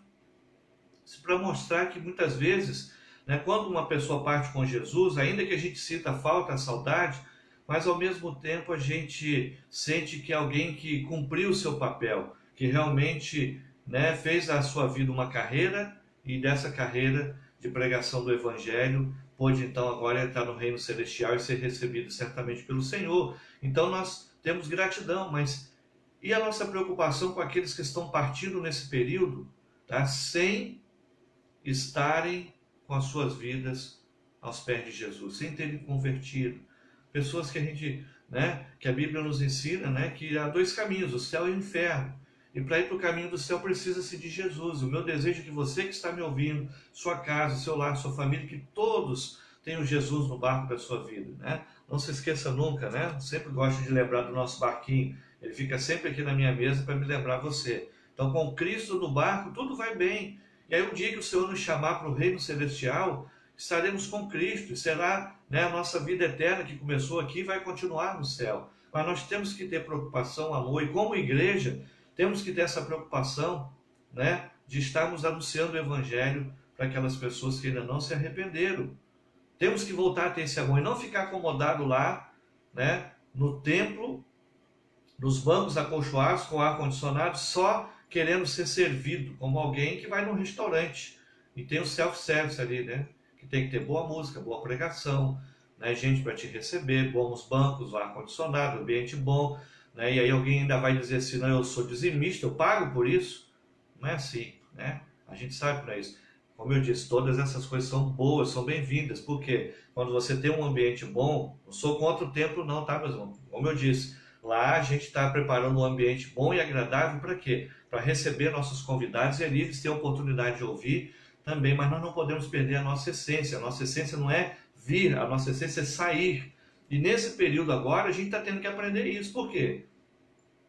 Isso para mostrar que muitas vezes, né, quando uma pessoa parte com Jesus, ainda que a gente sinta a falta, a saudade, mas ao mesmo tempo a gente sente que alguém que cumpriu o seu papel, que realmente, né, fez da sua vida uma carreira, e dessa carreira de pregação do Evangelho pôde então agora entrar no reino celestial e ser recebido certamente pelo Senhor. Então nós temos gratidão, mas e a nossa preocupação com aqueles que estão partindo nesse período, tá, sem estarem com as suas vidas aos pés de Jesus, sem terem convertido? Pessoas que a gente, né, que a Bíblia nos ensina, né, que há dois caminhos, o céu e o inferno. E para ir para o caminho do céu precisa-se de Jesus. O meu desejo é que você que está me ouvindo, sua casa, seu lar, sua família, que todos tenham Jesus no barco da sua vida, né? Não se esqueça nunca, né? Sempre gosto de lembrar do nosso barquinho. Ele fica sempre aqui na minha mesa para me lembrar você. Então, com Cristo no barco, tudo vai bem. E aí, um dia que o Senhor nos chamar para o reino celestial, estaremos com Cristo, e será, né, a nossa vida eterna que começou aqui vai continuar no céu. mas nós temos que ter preocupação, amor, e como igreja, temos que ter essa preocupação, né, de estarmos anunciando o Evangelho para aquelas pessoas que ainda não se arrependeram. Temos que voltar a ter esse amor e não ficar acomodado lá, né, no templo, nos bancos acolchoados com ar-condicionado, só querendo ser servido, como alguém que vai num restaurante e tem o self-service ali, né? Que tem que ter boa música, boa pregação, né? Gente para te receber, bons bancos, ar-condicionado, ambiente bom, né? E aí alguém ainda vai dizer assim, não, eu sou dizimista, eu pago por isso. Não é assim, né? A gente sabe para isso. Como eu disse, todas essas coisas são boas, são bem-vindas, porque quando você tem um ambiente bom, não sou contra o templo não, tá, meus irmãos? Como eu disse, lá a gente está preparando um ambiente bom e agradável para quê? Para receber nossos convidados e ali eles têm a oportunidade de ouvir também, mas nós não podemos perder a nossa essência. A nossa essência não é vir, a nossa essência é sair. E nesse período agora a gente está tendo que aprender isso. Por quê?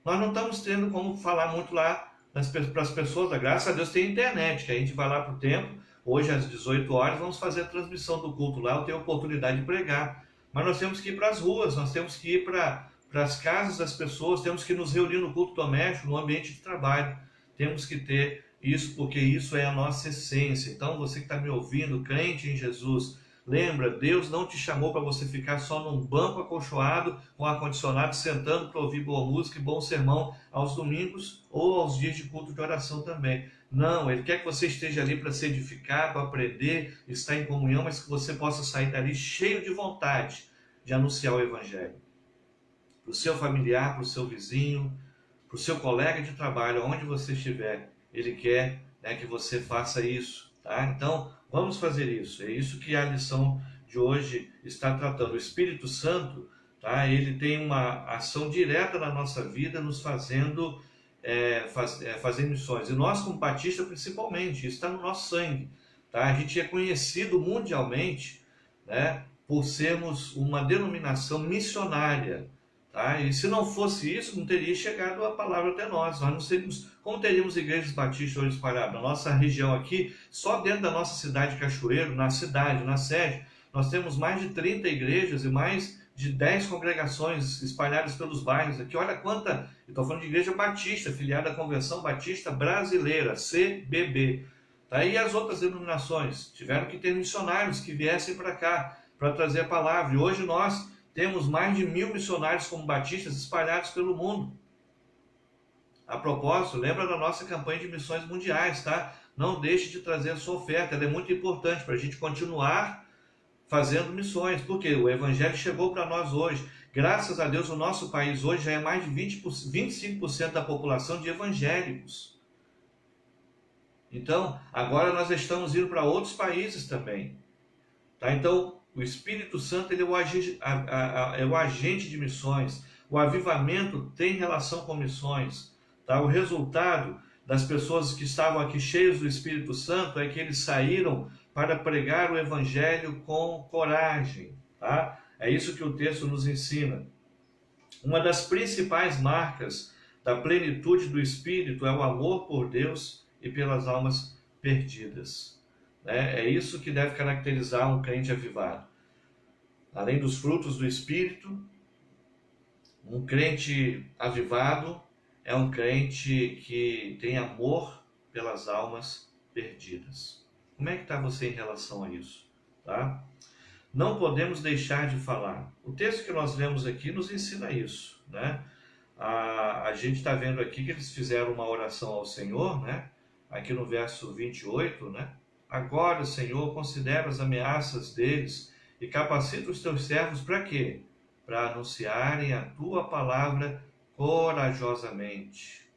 Nós não estamos tendo como falar muito lá para as pessoas. Graças a Deus tem internet, que a gente vai lá para o templo, hoje às 18 horas vamos fazer a transmissão do culto lá, eu tenho a oportunidade de pregar. Mas nós temos que ir para as ruas, nós temos que ir para as casas das pessoas, temos que nos reunir no culto doméstico, no ambiente de trabalho. Temos que ter isso, porque isso é a nossa essência. Então, você que está me ouvindo, crente em Jesus, lembra, Deus não te chamou para você ficar só num banco acolchoado, com ar-condicionado, sentando para ouvir boa música e bom sermão aos domingos ou aos dias de culto de oração também. Não, Ele quer que você esteja ali para se edificar, para aprender, estar em comunhão, mas que você possa sair dali cheio de vontade de anunciar o Evangelho. Para o seu familiar, para o seu vizinho, para o seu colega de trabalho, onde você estiver, Ele quer, né, que você faça isso, tá? Então, vamos fazer isso. É isso que a lição de hoje está tratando. O Espírito Santo, tá? Ele tem uma ação direta na nossa vida, nos fazendo fazer missões. E nós, como batistas, principalmente, isso está no nosso sangue, tá? A gente é conhecido mundialmente, né, por sermos uma denominação missionária. Tá? E se não fosse isso, não teria chegado a palavra até nós. Nós não seríamos, como teríamos igrejas batistas hoje espalhadas? Na nossa região aqui, só dentro da nossa cidade de Cachoeiro, na cidade, na sede, nós temos mais de 30 igrejas e mais de 10 congregações espalhadas pelos bairros aqui. Olha quanta, eu estou falando de igreja batista, filiada à Convenção Batista Brasileira, CBB. Tá? E as outras denominações tiveram que ter missionários que viessem para cá, para trazer a palavra. E hoje nós temos mais de 1000 missionários como batistas espalhados pelo mundo. A propósito, lembra da nossa campanha de missões mundiais, tá? Não deixe de trazer a sua oferta, ela é muito importante para a gente continuar fazendo missões, porque o Evangelho chegou para nós hoje. Graças a Deus, o nosso país hoje já é mais de 25% da população de evangélicos. Então, agora nós estamos indo para outros países também. Tá? Então, o Espírito Santo ele é o agente de missões. O avivamento tem relação com missões. Tá? O resultado das pessoas que estavam aqui cheias do Espírito Santo é que eles saíram para pregar o Evangelho com coragem. Tá? É isso que o texto nos ensina. Uma das principais marcas da plenitude do Espírito é o amor por Deus e pelas almas perdidas. É isso que deve caracterizar um crente avivado. Além dos frutos do Espírito, um crente avivado é um crente que tem amor pelas almas perdidas. Como é que está você em relação a isso? Tá? Não podemos deixar de falar. O texto que nós lemos aqui nos ensina isso. Né? A gente está vendo aqui que eles fizeram uma oração ao Senhor, né? Aqui no verso 28, né? Agora, Senhor, considera as ameaças deles e capacita os teus servos para quê? Para anunciarem a tua palavra corajosamente.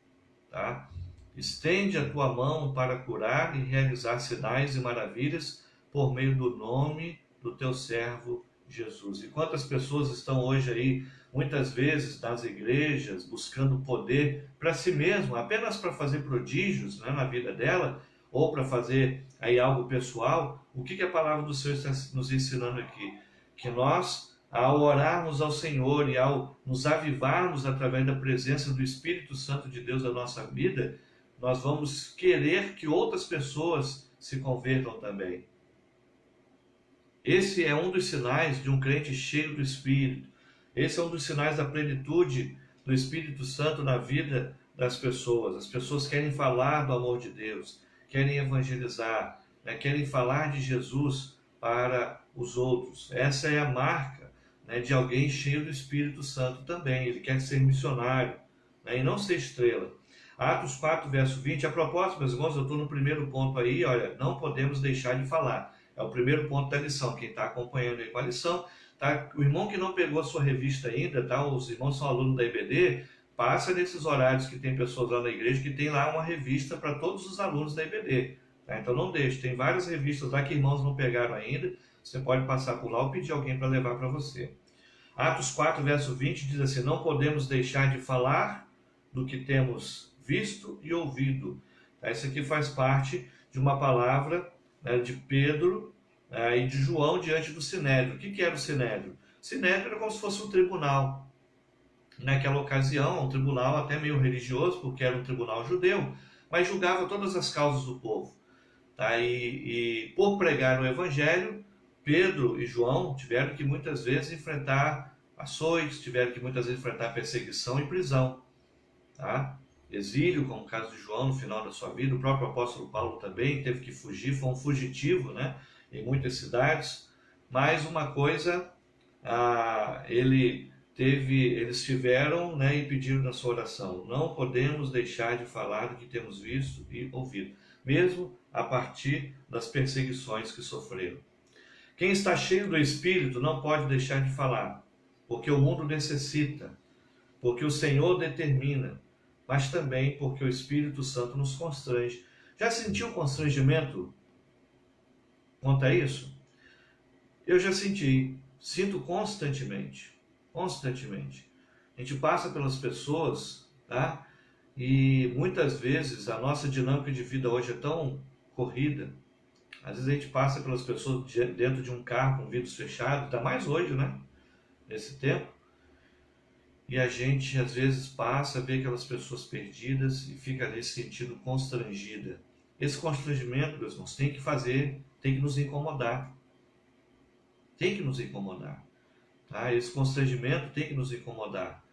Tá? Estende a tua mão para curar e realizar sinais e maravilhas por meio do nome do teu servo Jesus. E quantas pessoas estão hoje aí, muitas vezes nas igrejas, buscando poder para si mesmo, apenas para fazer prodígios, né, na vida dela, ou para fazer aí algo pessoal. O que a palavra do Senhor está nos ensinando aqui? Que nós, ao orarmos ao Senhor e ao nos avivarmos através da presença do Espírito Santo de Deus na nossa vida, nós vamos querer que outras pessoas se convertam também. Esse é um dos sinais de um crente cheio do Espírito. Esse é um dos sinais da plenitude do Espírito Santo na vida das pessoas. As pessoas querem falar do amor de Deus, querem evangelizar, né? Querem falar de Jesus para os outros. Essa é a marca, né, de alguém cheio do Espírito Santo também. Ele quer ser missionário, né, e não ser estrela. Atos 4, verso 20. A propósito, meus irmãos, eu estou no primeiro ponto aí, olha, não podemos deixar de falar. É o primeiro ponto da lição. Quem está acompanhando aí com a lição, tá? O irmão que não pegou a sua revista ainda, tá? Os irmãos são alunos da IBD, passa nesses horários que tem pessoas lá na igreja que tem lá uma revista para todos os alunos da IBD. Tá? Então não deixe, tem várias revistas lá que irmãos não pegaram ainda, você pode passar por lá ou pedir alguém para levar para você. Atos 4, verso 20 diz assim: não podemos deixar de falar do que temos visto e ouvido. Tá? Isso aqui faz parte de uma palavra, né, de Pedro, e de João diante do Sinédrio. O que era o Sinédrio? O Sinédrio era como se fosse um tribunal. Naquela ocasião, um tribunal até meio religioso, porque era um tribunal judeu, mas julgava todas as causas do povo. Tá? E por pregar o evangelho, Pedro e João tiveram que muitas vezes enfrentar açoites, tiveram que muitas vezes enfrentar perseguição e prisão. Tá? Exílio, como o caso de João no final da sua vida. O próprio apóstolo Paulo também teve que fugir, foi um fugitivo, né, em muitas cidades. Mas uma coisa, eles tiveram, né, e pediram na sua oração: não podemos deixar de falar do que temos visto e ouvido, mesmo a partir das perseguições que sofreram. Quem está cheio do Espírito não pode deixar de falar, porque o mundo necessita, porque o Senhor determina, mas também porque o Espírito Santo nos constrange. Já sentiu constrangimento quanto a isso? Eu já sinto constantemente. Constantemente. A gente passa pelas pessoas, tá? E muitas vezes a nossa dinâmica de vida hoje é tão corrida. Às vezes a gente passa pelas pessoas dentro de um carro com vidros fechados, ainda mais hoje, né? Nesse tempo. E a gente às vezes passa, vê aquelas pessoas perdidas e fica nesse sentido constrangida. Esse constrangimento, meus irmãos, tem que nos incomodar. Tem que nos incomodar. Tá? Esse constrangimento tem que nos incomodar,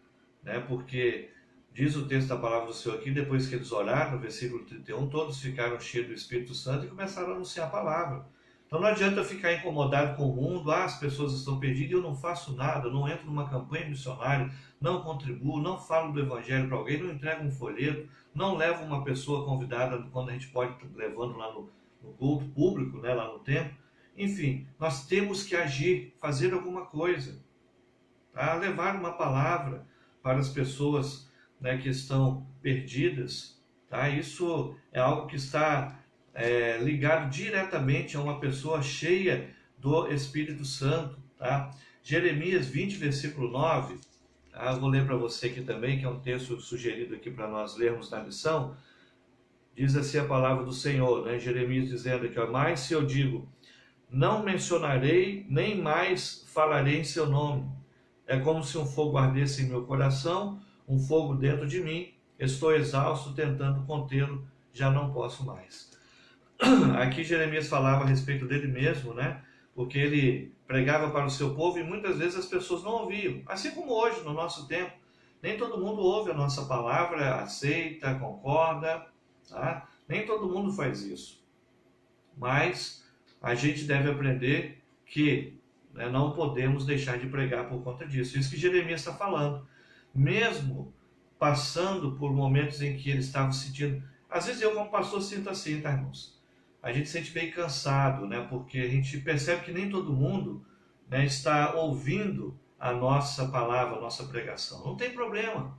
né? Porque diz o texto da palavra do Senhor aqui, depois que eles oraram, no versículo 31, todos ficaram cheios do Espírito Santo e começaram a anunciar a palavra. Então não adianta ficar incomodado com o mundo: as pessoas estão perdidas e eu não faço nada, não entro numa campanha missionária, não contribuo, não falo do evangelho para alguém, não entrego um folheto, não levo uma pessoa convidada quando a gente pode estar levando lá no culto público, né, lá no templo. Enfim, nós temos que agir, fazer alguma coisa, tá? Levar uma palavra para as pessoas, né, que estão perdidas. Tá? Isso é algo que está ligado diretamente a uma pessoa cheia do Espírito Santo. Tá? Jeremias 20, versículo 9, tá? Eu vou ler para você aqui também, que é um texto sugerido aqui para nós lermos na lição. Diz assim a palavra do Senhor, né? Jeremias dizendo aqui: mas se eu digo, não mencionarei, nem mais falarei em seu nome. É como se um fogo ardesse em meu coração, um fogo dentro de mim. Estou exausto, tentando contê-lo, já não posso mais. Aqui Jeremias falava a respeito dele mesmo, né? Porque ele pregava para o seu povo e muitas vezes as pessoas não ouviam. Assim como hoje, no nosso tempo, nem todo mundo ouve a nossa palavra, aceita, concorda, tá? Nem todo mundo faz isso. Mas a gente deve aprender que, né, não podemos deixar de pregar por conta disso. Isso que Jeremias está falando. Mesmo passando por momentos em que ele estava sentindo... Às vezes eu, como pastor, sinto assim, tá, irmãos? A gente se sente bem cansado, né? Porque a gente percebe que nem todo mundo, né, está ouvindo a nossa palavra, a nossa pregação. Não tem problema.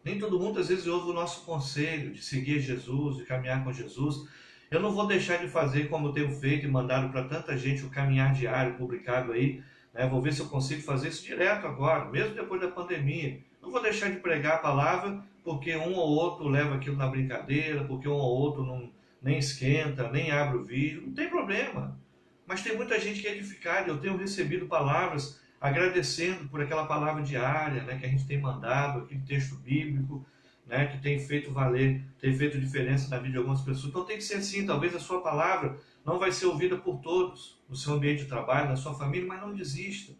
Nem todo mundo, às vezes, ouve o nosso conselho de seguir Jesus, de caminhar com Jesus. Eu não vou deixar de fazer como eu tenho feito e mandado para tanta gente o caminhar diário publicado aí, né? Vou ver se eu consigo fazer isso direto agora, mesmo depois da pandemia. Não vou deixar de pregar a palavra porque um ou outro leva aquilo na brincadeira, porque um ou outro nem esquenta, nem abre o vídeo. Não tem problema. Mas tem muita gente que é edificada. Eu tenho recebido palavras agradecendo por aquela palavra diária, né, que a gente tem mandado, aquele texto bíblico, né, que tem feito valer, tem feito diferença na vida de algumas pessoas. Então tem que ser assim. Talvez a sua palavra não vai ser ouvida por todos no seu ambiente de trabalho, na sua família, mas não desista.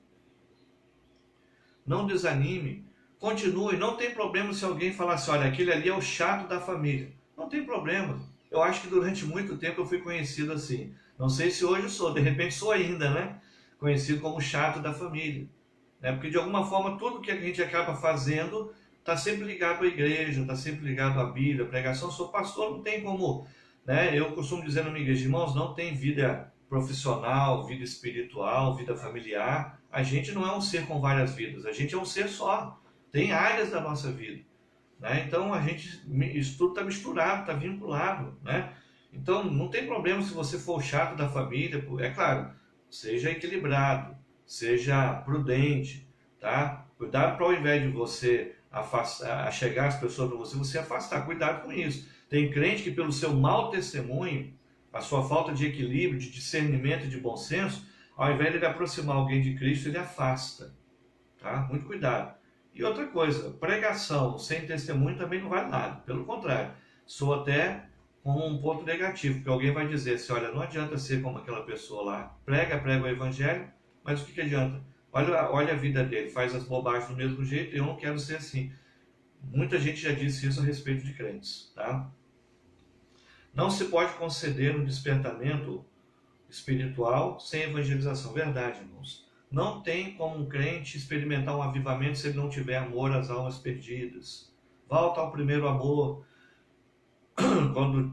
não desanime, continue. Não tem problema se alguém falar assim, olha, aquele ali é o chato da família. Não tem problema. Eu acho que durante muito tempo eu fui conhecido assim. Não sei se hoje eu sou, de repente sou ainda, né? Conhecido como chato da família. Né? Porque de alguma forma tudo que a gente acaba fazendo está sempre ligado à igreja, está sempre ligado à Bíblia, à pregação. Eu sou pastor, não tem como, né? Eu costumo dizer na minha igreja, irmãos, não tem vida profissional, vida espiritual, vida familiar. A gente não é um ser com várias vidas, a gente é um ser só. Tem áreas da nossa vida, né? Então isso tudo está misturado, está vinculado, né? Então não tem problema se você for o chato da família, é claro, seja equilibrado, seja prudente, tá? Cuidado para ao invés de você afastar, chegar as pessoas para você, você afastar, cuidado com isso. Tem crente que pelo seu mau testemunho, a sua falta de equilíbrio, de discernimento e de bom senso, ao invés de ele aproximar alguém de Cristo, ele afasta, tá? Muito cuidado. E outra coisa, pregação sem testemunho também não vale nada, pelo contrário, sou até com um ponto negativo, porque alguém vai dizer assim, olha, não adianta ser como aquela pessoa lá, prega o evangelho, mas o que adianta? Olha a vida dele, faz as bobagens do mesmo jeito, eu não quero ser assim. Muita gente já disse isso a respeito de crentes, tá? Não se pode conceder um despertamento espiritual sem evangelização. Verdade, irmãos. Não tem como um crente experimentar um avivamento se ele não tiver amor às almas perdidas. Volta ao primeiro amor.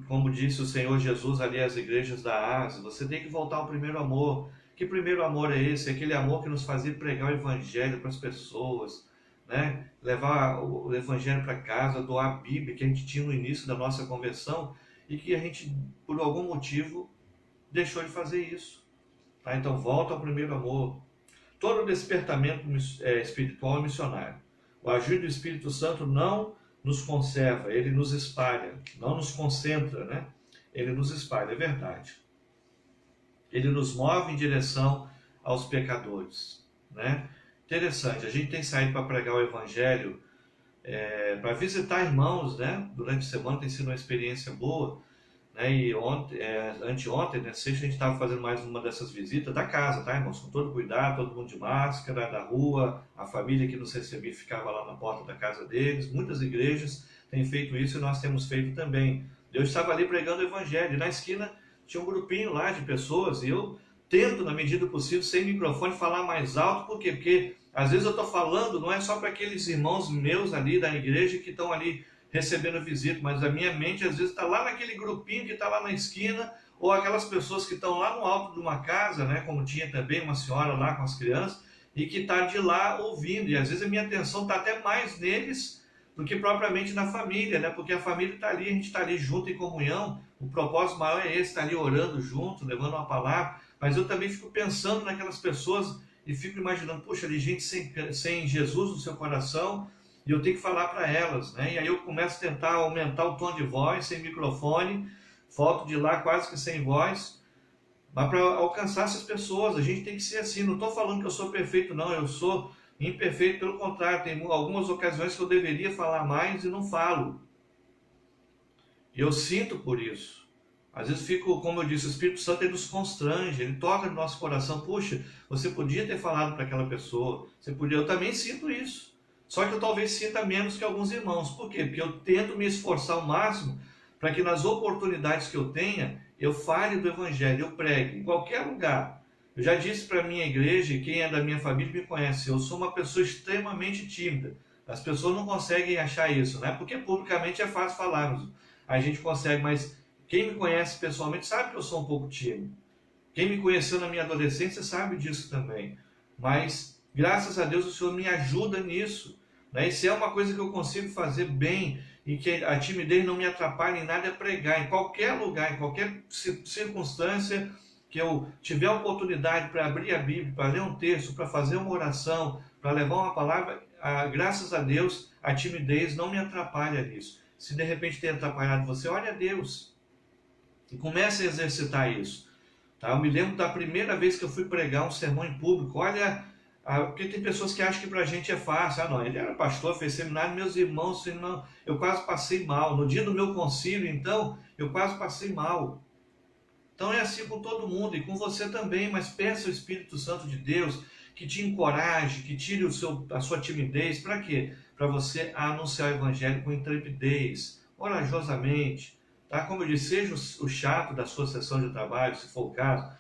Como disse o Senhor Jesus ali às igrejas da Ásia, você tem que voltar ao primeiro amor. Que primeiro amor é esse? Aquele amor que nos fazia pregar o evangelho para as pessoas, né? Levar o evangelho para casa, doar a Bíblia que a gente tinha no início da nossa conversão e que a gente, por algum motivo, deixou de fazer isso. Tá? Então volta ao primeiro amor. Todo despertamento espiritual é missionário. O agir do Espírito Santo não nos conserva, ele nos espalha, não nos concentra, né? Ele nos espalha, é verdade. Ele nos move em direção aos pecadores, né? Interessante, a gente tem saído para pregar o Evangelho, para visitar irmãos, né? Durante a semana tem sido uma experiência boa, né? E anteontem, né? Sexta, a gente estava fazendo mais uma dessas visitas da casa, tá, irmãos? Com todo cuidado, todo mundo de máscara, da rua, a família que nos recebia ficava lá na porta da casa deles. Muitas igrejas têm feito isso e nós temos feito também. Eu estava ali pregando o Evangelho, e na esquina tinha um grupinho lá de pessoas e eu tento, na medida possível, sem microfone, falar mais alto. Por quê? Porque às vezes eu estou falando, não é só para aqueles irmãos meus ali da igreja que estão ali recebendo visita, mas a minha mente às vezes está lá naquele grupinho que está lá na esquina, ou aquelas pessoas que estão lá no alto de uma casa, né? Como tinha também uma senhora lá com as crianças, e que está de lá ouvindo, e às vezes a minha atenção está até mais neles do que propriamente na família, né? Porque a família está ali, a gente está ali junto em comunhão. O propósito maior é esse, estar ali orando junto, levando uma palavra. Mas eu também fico pensando naquelas pessoas e fico imaginando, puxa, ali gente sem Jesus no seu coração, e eu tenho que falar para elas, né? E aí eu começo a tentar aumentar o tom de voz, sem microfone, volto de lá quase que sem voz, mas para alcançar essas pessoas, a gente tem que ser assim. Não estou falando que eu sou perfeito, não, eu sou imperfeito, pelo contrário, tem algumas ocasiões que eu deveria falar mais e não falo. E eu sinto por isso. Às vezes fico, como eu disse, o Espírito Santo ele nos constrange, ele toca no nosso coração. Puxa, você podia ter falado para aquela pessoa, você podia. Eu também sinto isso. Só que eu talvez sinta menos que alguns irmãos. Por quê? Porque eu tento me esforçar ao máximo para que nas oportunidades que eu tenha, eu fale do Evangelho, eu pregue, em qualquer lugar. Eu já disse para a minha igreja, e quem é da minha família me conhece, eu sou uma pessoa extremamente tímida. As pessoas não conseguem achar isso, né? Porque publicamente é fácil falarmos. A gente consegue, mas quem me conhece pessoalmente sabe que eu sou um pouco tímido. Quem me conheceu na minha adolescência sabe disso também. Mas, graças a Deus, o Senhor me ajuda nisso, né? E se é uma coisa que eu consigo fazer bem e que a timidez não me atrapalha em nada, é pregar em qualquer lugar, em qualquer circunstância que eu tiver a oportunidade para abrir a Bíblia, para ler um texto, para fazer uma oração, para levar uma palavra, graças a Deus, a timidez não me atrapalha nisso. Se de repente tem atrapalhado você, olha a Deus e comece a exercitar isso. Tá? Eu me lembro da primeira vez que eu fui pregar um sermão em público. Olha, porque tem pessoas que acham que para a gente é fácil. Ah, não, ele era pastor, fez seminário, meus irmãos, não, eu quase passei mal. No dia do meu concílio, então, eu quase passei mal. Então é assim com todo mundo e com você também, mas peça ao Espírito Santo de Deus que te encoraje, que tire a sua timidez. Para quê? Para você anunciar o evangelho com intrepidez, corajosamente. Tá? Como eu disse, seja o chato da sua sessão de trabalho, se for o caso,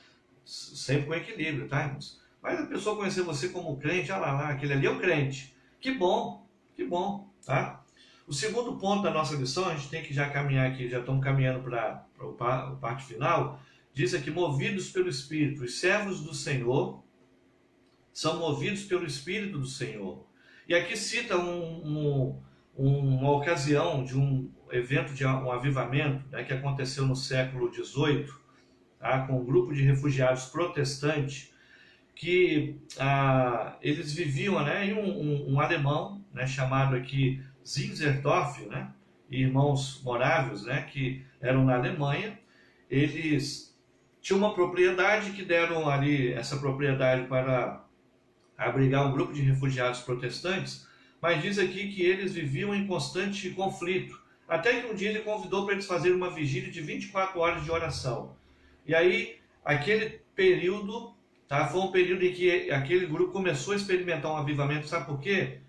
sempre com equilíbrio, tá, irmãos? Mas a pessoa conhecer você como crente, olha lá, aquele ali é o crente. Que bom, tá? O segundo ponto da nossa lição, a gente tem que já caminhar aqui, já estamos caminhando para a parte final, diz aqui, movidos pelo Espírito, os servos do Senhor são movidos pelo Espírito do Senhor. E aqui cita uma ocasião de um evento de um avivamento, né, que aconteceu no século XVIII, tá, com um grupo de refugiados protestantes, que eles viviam, né, em um alemão, né, chamado aqui Zinzendorf, né, e irmãos morávios, né, que eram na Alemanha. Eles tinham uma propriedade que deram ali essa propriedade para abrigar um grupo de refugiados protestantes, mas diz aqui que eles viviam em constante conflito, até que um dia ele convidou para eles fazerem uma vigília de 24 horas de oração. E aí, aquele período, tá, foi um período em que aquele grupo começou a experimentar um avivamento. Sabe por quê?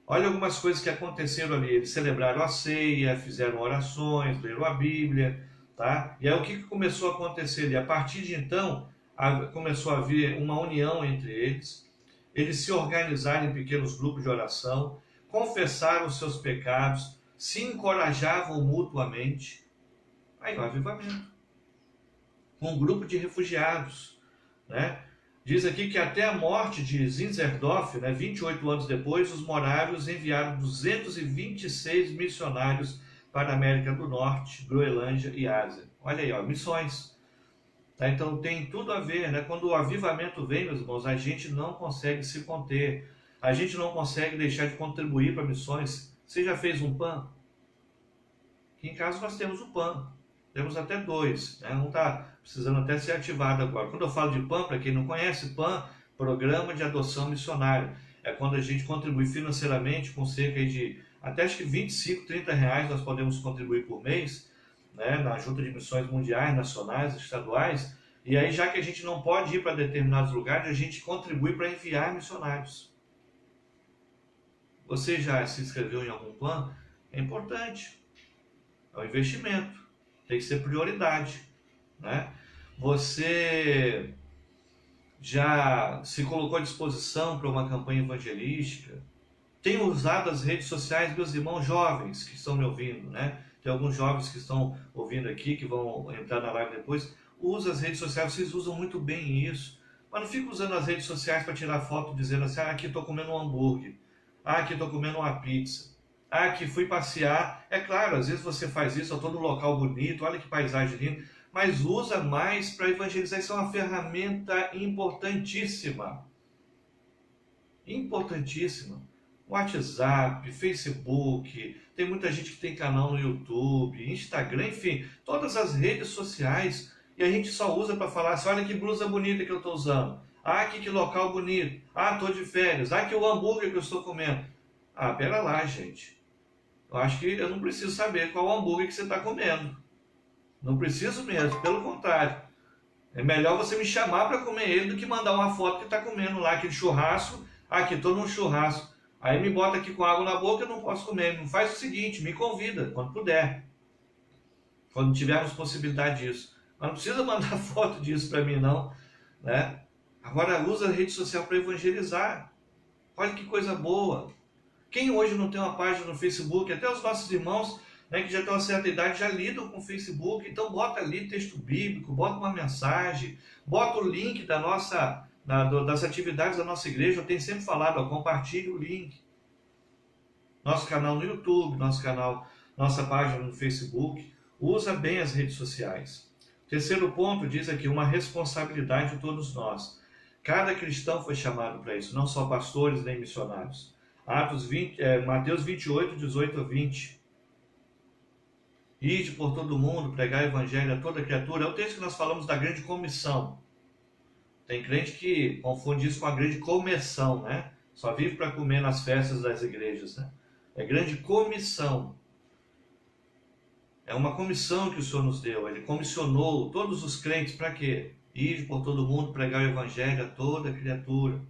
Olha algumas coisas que aconteceram ali. Eles celebraram a ceia, fizeram orações, leram a Bíblia, tá? E aí o que começou a acontecer ali? A partir de então, começou a haver uma união entre eles. Eles se organizaram em pequenos grupos de oração, confessaram os seus pecados, se encorajavam mutuamente. Aí o avivamento. Um grupo de refugiados, né? Diz aqui que até a morte de Zinzendorf, né, 28 anos depois, os morávios enviaram 226 missionários para a América do Norte, Groenlândia e Ásia. Olha aí, ó, missões. Tá? Então tem tudo a ver, né? Quando o avivamento vem, meus irmãos, a gente não consegue se conter. A gente não consegue deixar de contribuir para missões. Você já fez um PAN? Aqui em casa nós temos o PAN. Temos até dois, né? Um está precisando até ser ativado agora. Quando eu falo de PAN, para quem não conhece, PAN, Programa de Adoção Missionária. É quando a gente contribui financeiramente com cerca de, até acho que 25, 30 reais nós podemos contribuir por mês, né? Na Junta de Missões Mundiais, Nacionais, Estaduais. E aí, já que a gente não pode ir para determinados lugares, a gente contribui para enviar missionários. Você já se inscreveu em algum PAN? É importante. É um investimento. Tem que ser prioridade, né? Você já se colocou à disposição para uma campanha evangelística? Tem usado as redes sociais, meus irmãos jovens que estão me ouvindo, né? Tem alguns jovens que estão ouvindo aqui, que vão entrar na live depois. Usa as redes sociais, vocês usam muito bem isso. Mas não fica usando as redes sociais para tirar foto dizendo assim, aqui estou comendo um hambúrguer, aqui estou comendo uma pizza. Que fui passear. É claro, às vezes você faz isso, eu estou num local bonito, olha que paisagem linda, mas usa mais para evangelizar. Isso é uma ferramenta importantíssima. Importantíssima. WhatsApp, Facebook, tem muita gente que tem canal no YouTube, Instagram, enfim, todas as redes sociais, e a gente só usa para falar assim, olha que blusa bonita que eu estou usando, que local bonito, estou de férias, que o hambúrguer que eu estou comendo. Pera lá, gente. Eu acho que eu não preciso saber qual hambúrguer que você está comendo. Não preciso mesmo, pelo contrário. É melhor você me chamar para comer ele do que mandar uma foto que está comendo lá, aquele churrasco. Aqui, estou num churrasco. Aí me bota aqui com água na boca, eu não posso comer. Faz o seguinte, me convida, quando puder. Quando tivermos possibilidade disso. Mas não precisa mandar foto disso para mim, não. Né? Agora, usa a rede social para evangelizar. Olha que coisa boa. Quem hoje não tem uma página no Facebook, até os nossos irmãos, né, que já têm uma certa idade, já lidam com o Facebook, então bota ali texto bíblico, bota uma mensagem, bota o link das atividades da nossa igreja. Eu tenho sempre falado, compartilhe o link. Nosso canal no YouTube, nossa página no Facebook, usa bem as redes sociais. Terceiro ponto diz aqui, uma responsabilidade de todos nós. Cada cristão foi chamado para isso, não só pastores nem missionários. Mateus 28, 18 a 20. Ide por todo mundo, pregar o evangelho a toda criatura. É o texto que nós falamos da grande comissão. Tem crente que confunde isso com a grande comissão, né? Só vive para comer nas festas das igrejas, né? É grande comissão. É uma comissão que o Senhor nos deu. Ele comissionou todos os crentes para quê? Ir por todo mundo, pregar o evangelho a toda criatura.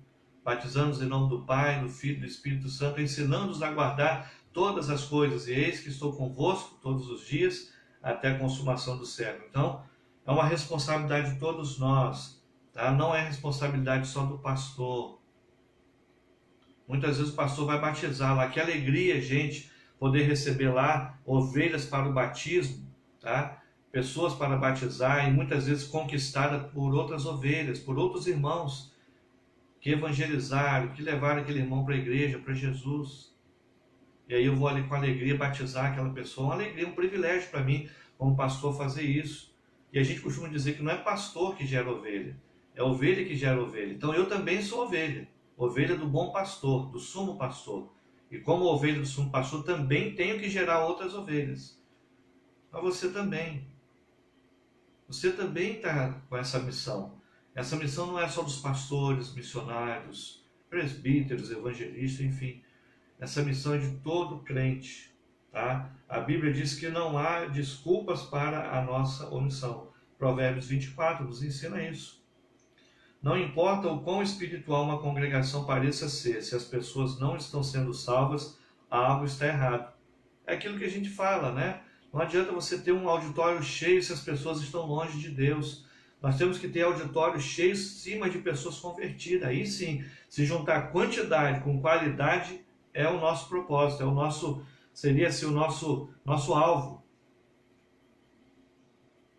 batizando-os em nome do Pai, do Filho e do Espírito Santo, ensinando-os a guardar todas as coisas, e eis que estou convosco todos os dias, até a consumação do século. Então, é uma responsabilidade de todos nós, tá? Não é responsabilidade só do pastor. Muitas vezes o pastor vai batizar lá, que alegria, gente, poder receber lá ovelhas para o batismo, tá? Pessoas para batizar, e muitas vezes conquistada por outras ovelhas, por outros irmãos que evangelizaram, que levaram aquele irmão para a igreja, para Jesus. E aí eu vou ali com alegria batizar aquela pessoa, uma alegria, um privilégio para mim, como pastor, fazer isso. E a gente costuma dizer que não é pastor que gera ovelha, é ovelha que gera ovelha. Então eu também sou ovelha, ovelha do bom pastor, do sumo pastor. E como ovelha do sumo pastor, também tenho que gerar outras ovelhas. Mas você também. Você também está com essa missão. Essa missão não é só dos pastores, missionários, presbíteros, evangelistas, enfim. Essa missão é de todo crente, tá? A Bíblia diz que não há desculpas para a nossa omissão. Provérbios 24 nos ensina isso. Não importa o quão espiritual uma congregação pareça ser, se as pessoas não estão sendo salvas, algo está errado. É aquilo que a gente fala, né? Não adianta você ter um auditório cheio se as pessoas estão longe de Deus. Nós temos que ter auditório cheio em cima de pessoas convertidas. Aí sim, se juntar quantidade com qualidade, é o nosso propósito, seria assim, o nosso alvo.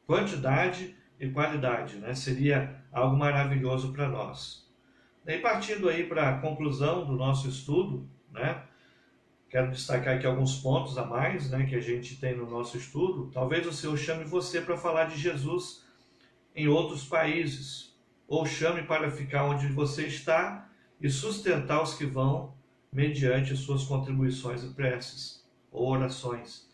Quantidade e qualidade, né? Seria algo maravilhoso para nós. E partindo aí para a conclusão do nosso estudo, né? Quero destacar aqui alguns pontos a mais, né, que a gente tem no nosso estudo. Talvez o Senhor chame você para falar de Jesus em outros países, ou chame para ficar onde você está e sustentar os que vão mediante suas contribuições e preces ou orações.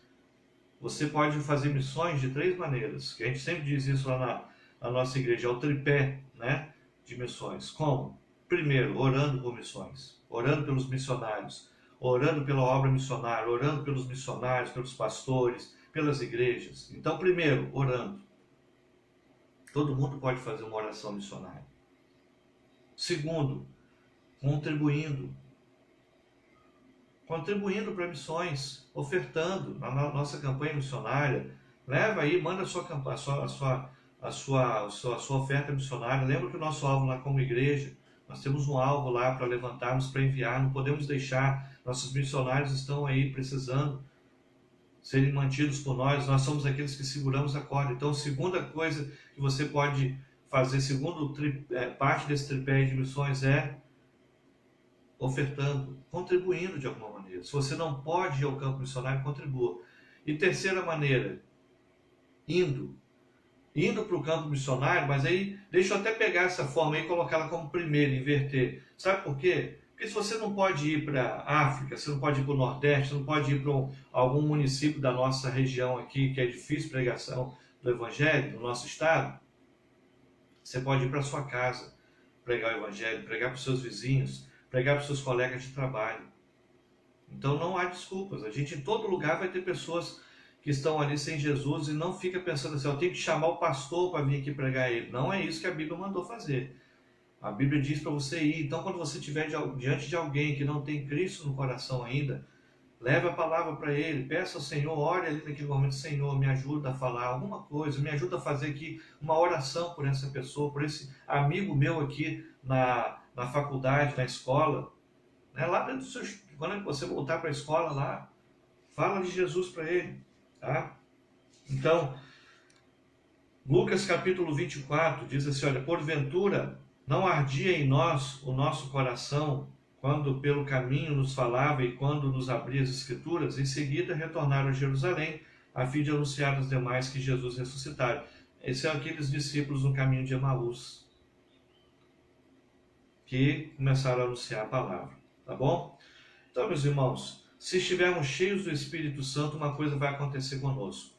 Você pode fazer missões de 3 maneiras, que a gente sempre diz isso lá na nossa igreja, é o tripé, né, de missões. Como? Primeiro, orando por missões, orando pelos missionários, orando pela obra missionária, orando pelos missionários, pelos pastores, pelas igrejas. Então, primeiro, orando. Todo mundo pode fazer uma oração missionária. Segundo, contribuindo para missões, ofertando na nossa campanha missionária. Leva aí, manda a sua oferta missionária. Lembra que o nosso alvo lá como igreja, nós temos um alvo lá para levantarmos, para enviar, não podemos deixar. Nossos missionários estão aí precisando serem mantidos por nós. Nós somos aqueles que seguramos a corda. Então, a segunda coisa que você pode fazer, parte desse tripé de missões, é ofertando, contribuindo de alguma maneira. Se você não pode ir ao campo missionário, contribua. E terceira maneira, indo para o campo missionário, mas aí deixa eu até pegar essa forma e colocá-la como primeira, inverter. Sabe por quê? Porque se você não pode ir para a África, você não pode ir para o Nordeste, você não pode ir para algum município da nossa região aqui, que é difícil pregação do Evangelho, no nosso estado, você pode ir para a sua casa, pregar o Evangelho, pregar para os seus vizinhos, pregar para os seus colegas de trabalho. Então não há desculpas. A gente em todo lugar vai ter pessoas que estão ali sem Jesus e não fica pensando assim, eu tenho que chamar o pastor para vir aqui pregar ele. Não é isso que a Bíblia mandou fazer. A Bíblia diz para você ir. Então quando você estiver diante de alguém que não tem Cristo no coração ainda, leve a palavra para ele, peça ao Senhor, ore ali naquele momento, Senhor, me ajuda a falar alguma coisa, me ajuda a fazer aqui uma oração por essa pessoa, por esse amigo meu aqui na faculdade, na escola. Lá dentro do seu, quando você voltar para a escola lá, fala de Jesus para ele. Tá? Então, Lucas capítulo 24 diz assim, olha, porventura não ardia em nós o nosso coração quando pelo caminho nos falava e quando nos abria as Escrituras? Em seguida retornaram a Jerusalém a fim de anunciar aos demais que Jesus ressuscitara. Esses são aqueles discípulos no caminho de Emaús que começaram a anunciar a palavra, tá bom? Então, meus irmãos, se estivermos cheios do Espírito Santo, uma coisa vai acontecer conosco.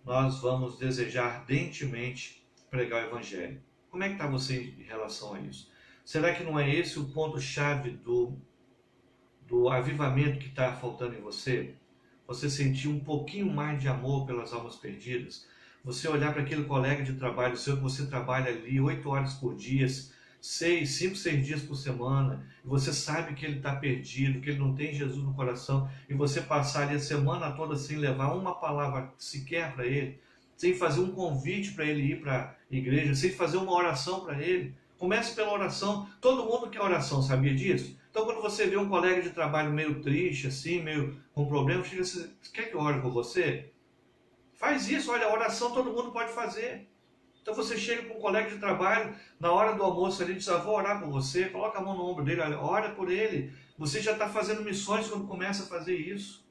Nós vamos desejar ardentemente pregar o Evangelho. Como é que está você em relação a isso? Será que não é esse o ponto-chave do avivamento que está faltando em você? Você sentir um pouquinho mais de amor pelas almas perdidas? Você olhar para aquele colega de trabalho seu que você trabalha ali 8 horas por dia, 5, 6 dias por semana, e você sabe que ele está perdido, que ele não tem Jesus no coração, e você passar ali a semana toda sem levar uma palavra sequer para ele, sem fazer um convite para ele ir para a igreja, sem fazer uma oração para ele. Comece pela oração. Todo mundo quer oração, sabia disso? Então, quando você vê um colega de trabalho meio triste, assim, meio com problema, chega assim, quer que eu ore por você? Faz isso, olha, a oração todo mundo pode fazer. Então você chega com um colega de trabalho, na hora do almoço ali, diz, vou orar por você, coloca a mão no ombro dele, ora por ele. Você já está fazendo missões quando começa a fazer isso.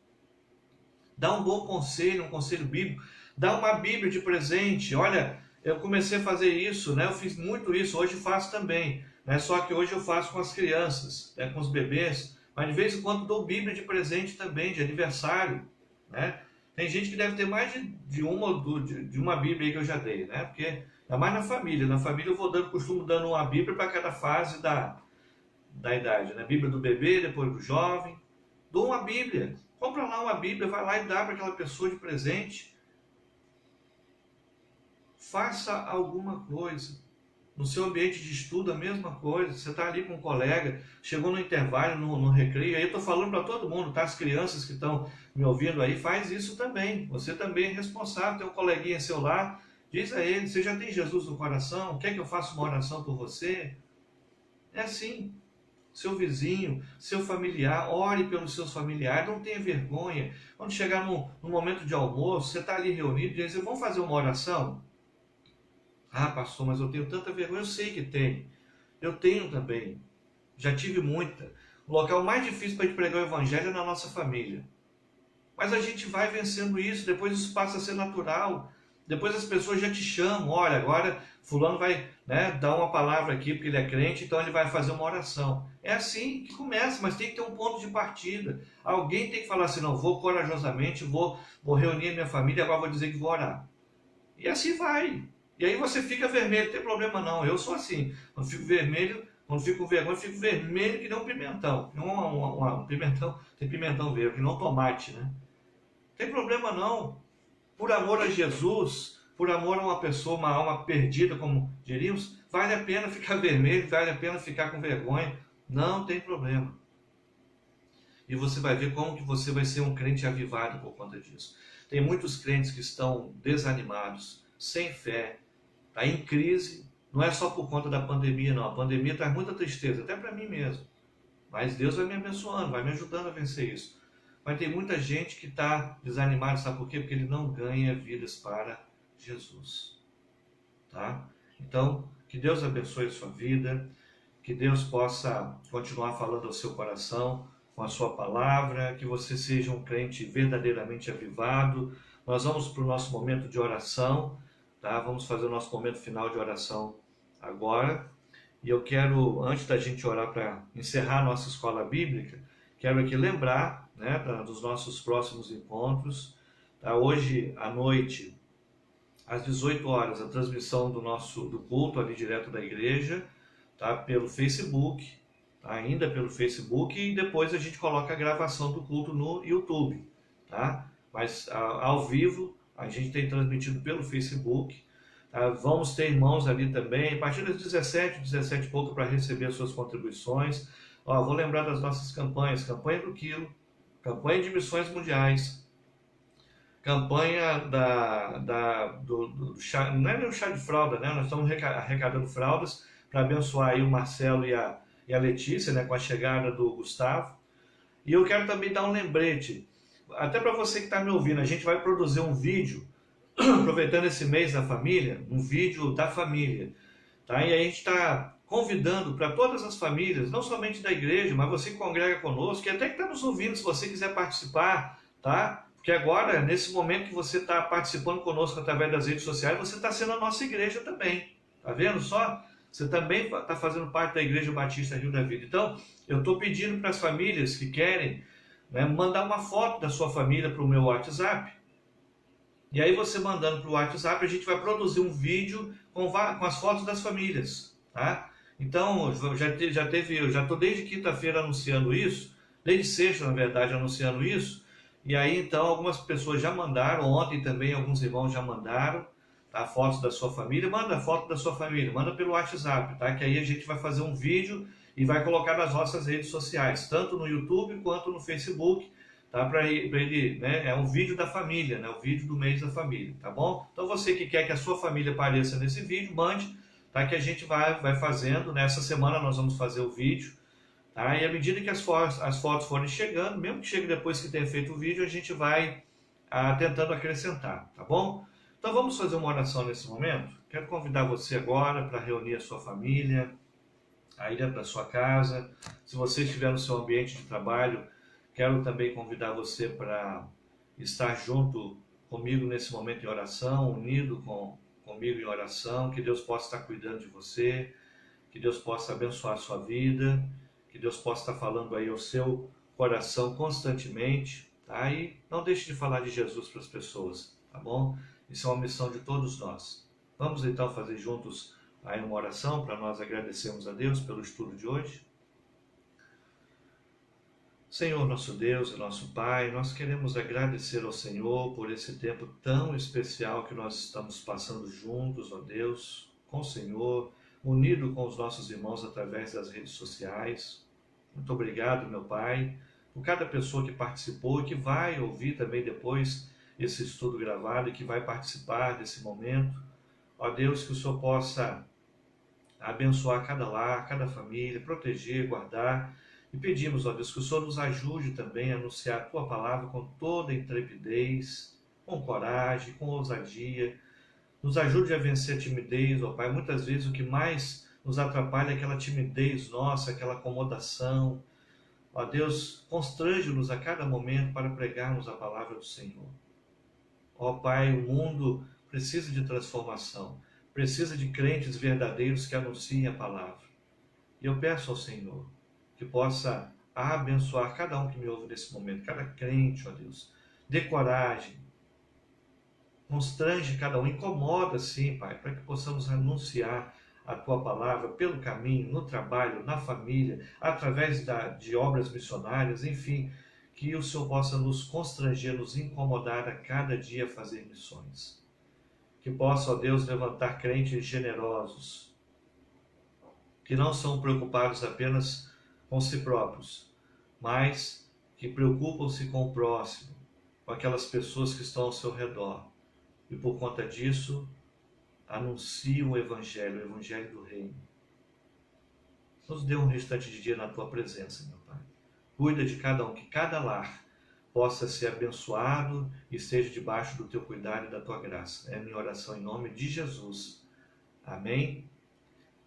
Dá um bom conselho, um conselho bíblico. Dá uma Bíblia de presente. Olha, eu comecei a fazer isso, né? Eu fiz muito isso, hoje faço também. Né? Só que hoje eu faço com as crianças, né? Com os bebês. Mas de vez em quando dou Bíblia de presente também, de aniversário. Né? Tem gente que deve ter mais de uma Bíblia aí que eu já dei, né? Porque é mais na família. Na família eu costumo dando uma Bíblia para cada fase da idade, né? Bíblia do bebê, depois do jovem. Dou uma Bíblia. Compra lá uma Bíblia, vai lá e dá para aquela pessoa de presente. Faça alguma coisa. No seu ambiente de estudo, a mesma coisa. Você está ali com um colega, chegou no intervalo, no recreio. Aí eu estou falando para todo mundo, tá? As crianças que estão me ouvindo aí, faz isso também. Você também é responsável. Tem um coleguinha seu lá, diz a ele, você já tem Jesus no coração? Quer que eu faça uma oração por você? É assim. Seu vizinho, seu familiar, ore pelos seus familiares, não tenha vergonha. Quando chegar no momento de almoço, você está ali reunido e diz, vamos fazer uma oração? Ah, pastor, mas eu tenho tanta vergonha. Eu sei que tem. Eu tenho também. Já tive muita. O local mais difícil para a gente pregar o evangelho é na nossa família. Mas a gente vai vencendo isso, depois isso passa a ser natural. Depois as pessoas já te chamam, olha, agora fulano vai, né, dar uma palavra aqui porque ele é crente, então ele vai fazer uma oração. É assim que começa, mas tem que ter um ponto de partida. Alguém tem que falar assim, não, vou corajosamente, vou reunir a minha família, agora vou dizer que vou orar. E assim vai. E aí você fica vermelho, não tem problema não, eu sou assim. Quando fico vermelho, quando fico com vergonha, eu fico vermelho que nem um pimentão. Um pimentão, tem pimentão verde, que não tomate, né? Não tem problema não. Por amor a Jesus, por amor a uma pessoa, uma alma perdida, como diríamos, vale a pena ficar vermelho, vale a pena ficar com vergonha. Não tem problema. E você vai ver como que você vai ser um crente avivado por conta disso. Tem muitos crentes que estão desanimados, sem fé, está em crise. Não é só por conta da pandemia, não. A pandemia traz muita tristeza, até para mim mesmo. Mas Deus vai me abençoando, vai me ajudando a vencer isso. Mas tem muita gente que está desanimada, sabe por quê? Porque ele não ganha vidas para Jesus. Tá? Então, que Deus abençoe a sua vida, que Deus possa continuar falando ao seu coração com a sua palavra, que você seja um crente verdadeiramente avivado. Nós vamos para o nosso momento de oração, tá? Vamos fazer o nosso momento final de oração agora. E eu quero, antes da gente orar para encerrar a nossa escola bíblica, quero aqui lembrar, né, dos nossos próximos encontros. Tá? Hoje à noite, às 18 horas, a transmissão do culto ali direto da igreja, tá? Pelo Facebook, tá? Ainda pelo Facebook, e depois a gente coloca a gravação do culto no YouTube. Tá? Mas ao vivo, a gente tem transmitido pelo Facebook. Tá? Vamos ter irmãos ali também, a partir das 17 e pouco, para receber as suas contribuições. Ó, vou lembrar das nossas campanhas: campanha do quilo, campanha de missões mundiais, campanha do chá, não é nem o chá de fralda, né? Nós estamos arrecadando fraldas para abençoar aí o Marcelo e a Letícia, né? Com a chegada do Gustavo. E eu quero também dar um lembrete, até para você que está me ouvindo, a gente vai produzir um vídeo, aproveitando esse mês da família, um vídeo da família, tá? E a gente está convidando para todas as famílias, não somente da igreja, mas você que congrega conosco, e até que está nos ouvindo, se você quiser participar, tá? Porque agora, nesse momento que você está participando conosco através das redes sociais, você está sendo a nossa igreja também. Tá vendo só? Você também está fazendo parte da Igreja Batista Rio da Vida. Então, eu estou pedindo para as famílias que querem, né, mandar uma foto da sua família para o meu WhatsApp. E aí você mandando para o WhatsApp, a gente vai produzir um vídeo com as fotos das famílias. Tá? Então, eu já estou desde quinta-feira anunciando isso, desde sexta, na verdade, anunciando isso. E aí, então, algumas pessoas já mandaram, ontem também alguns irmãos já mandaram, tá? Fotos da sua família, manda foto da sua família, manda pelo WhatsApp, tá? Que aí a gente vai fazer um vídeo e vai colocar nas nossas redes sociais, tanto no YouTube quanto no Facebook, tá? Para ele, né? É um vídeo da família, né? O vídeo do mês da família, tá bom? Então você que quer que a sua família apareça nesse vídeo, mande, tá? Que a gente vai fazendo, né? Essa semana nós vamos fazer o vídeo, tá? E à medida que as fotos forem chegando, mesmo que chegue depois que tenha feito o vídeo, a gente vai tentando acrescentar, tá bom? Então vamos fazer uma oração nesse momento? Quero convidar você agora para reunir a sua família, aí dentro da sua casa. Se você estiver no seu ambiente de trabalho, quero também convidar você para estar junto comigo nesse momento em oração, unido comigo em oração, que Deus possa estar cuidando de você, que Deus possa abençoar a sua vida, que Deus possa estar falando aí ao seu coração constantemente, tá? E não deixe de falar de Jesus para as pessoas, tá bom? Isso é uma missão de todos nós. Vamos então fazer juntos aí uma oração para nós agradecermos a Deus pelo estudo de hoje. Senhor, nosso Deus e nosso Pai, nós queremos agradecer ao Senhor por esse tempo tão especial que nós estamos passando juntos, ó Deus, com o Senhor, unido com os nossos irmãos através das redes sociais. Muito obrigado, meu Pai, por cada pessoa que participou e que vai ouvir também depois esse estudo gravado e que vai participar desse momento. Ó Deus, que o Senhor possa abençoar cada lar, cada família, proteger, guardar. E pedimos, ó Deus, que o Senhor nos ajude também a anunciar a Tua palavra com toda intrepidez, com coragem, com ousadia. Nos ajude a vencer a timidez, ó Pai. Muitas vezes o que mais nos atrapalha é aquela timidez nossa, aquela acomodação. Ó Deus, constrange-nos a cada momento para pregarmos a palavra do Senhor. Ó Pai, o mundo precisa de transformação, precisa de crentes verdadeiros que anunciem a palavra. E eu peço ao Senhor que possa abençoar cada um que me ouve nesse momento, cada crente, ó Deus. Dê coragem, constrange cada um, incomoda sim, Pai, para que possamos anunciar a Tua palavra pelo caminho, no trabalho, na família, através de obras missionárias, enfim, que o Senhor possa nos constranger, nos incomodar a cada dia a fazer missões. Que possa, ó Deus, levantar crentes generosos, que não são preocupados apenas com si próprios, mas que preocupam-se com o próximo, com aquelas pessoas que estão ao seu redor. E por conta disso, anunciam o Evangelho do Reino. Nos dê um restante de dia na Tua presença, meu Pai. Cuida de cada um, que cada lar possa ser abençoado e esteja debaixo do Teu cuidado e da Tua graça. É a minha oração em nome de Jesus. Amém?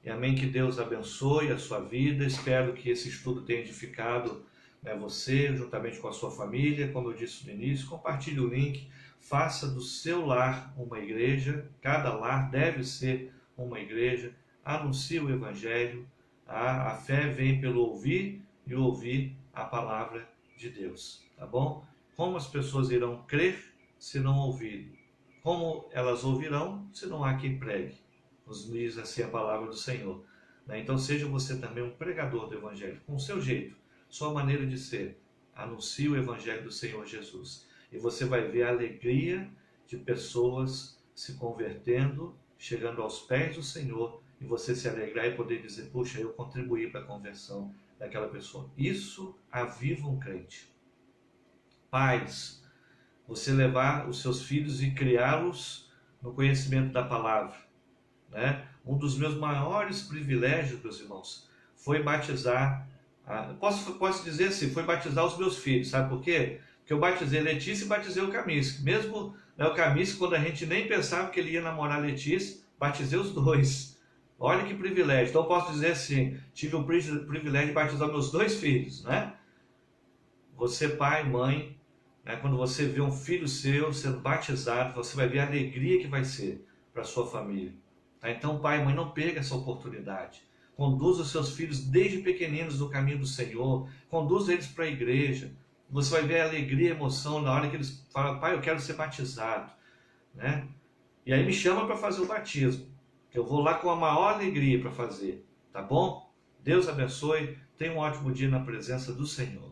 E amém, que Deus abençoe a sua vida. Espero que esse estudo tenha edificado, né, você, juntamente com a sua família. Como eu disse no início, compartilhe o link, faça do seu lar uma igreja. Cada lar deve ser uma igreja. Anuncie o Evangelho. A fé vem pelo ouvir e ouvir a palavra de Deus. Tá bom? Como as pessoas irão crer se não ouvirem? Como elas ouvirão se não há quem pregue? Nos diz assim a palavra do Senhor. Então seja você também um pregador do Evangelho, com o seu jeito, sua maneira de ser. Anuncie o Evangelho do Senhor Jesus. E você vai ver a alegria de pessoas se convertendo, chegando aos pés do Senhor, e você se alegrar e poder dizer, puxa, eu contribuí para a conversão daquela pessoa. Isso aviva um crente. Pais, você levar os seus filhos e criá-los no conhecimento da palavra. Um dos meus maiores privilégios, meus irmãos, foi batizar, posso dizer assim, foi batizar os meus filhos. Sabe por quê? Porque eu batizei Letícia e batizei o Camisque. Mesmo, né, o Camisque, quando a gente nem pensava que ele ia namorar Letícia, batizei os dois. Olha que privilégio. Então eu posso dizer assim, tive o privilégio de batizar meus dois filhos, né? Você, pai, mãe, né, quando você vê um filho seu sendo batizado, você vai ver a alegria que vai ser para a sua família. Então, pai e mãe, não perca essa oportunidade. Conduza os seus filhos desde pequeninos no caminho do Senhor. Conduza eles para a igreja. Você vai ver a alegria e a emoção na hora que eles falam, pai, eu quero ser batizado. Né? E aí me chama para fazer o batismo. Eu vou lá com a maior alegria para fazer. Tá bom? Deus abençoe. Tenha um ótimo dia na presença do Senhor.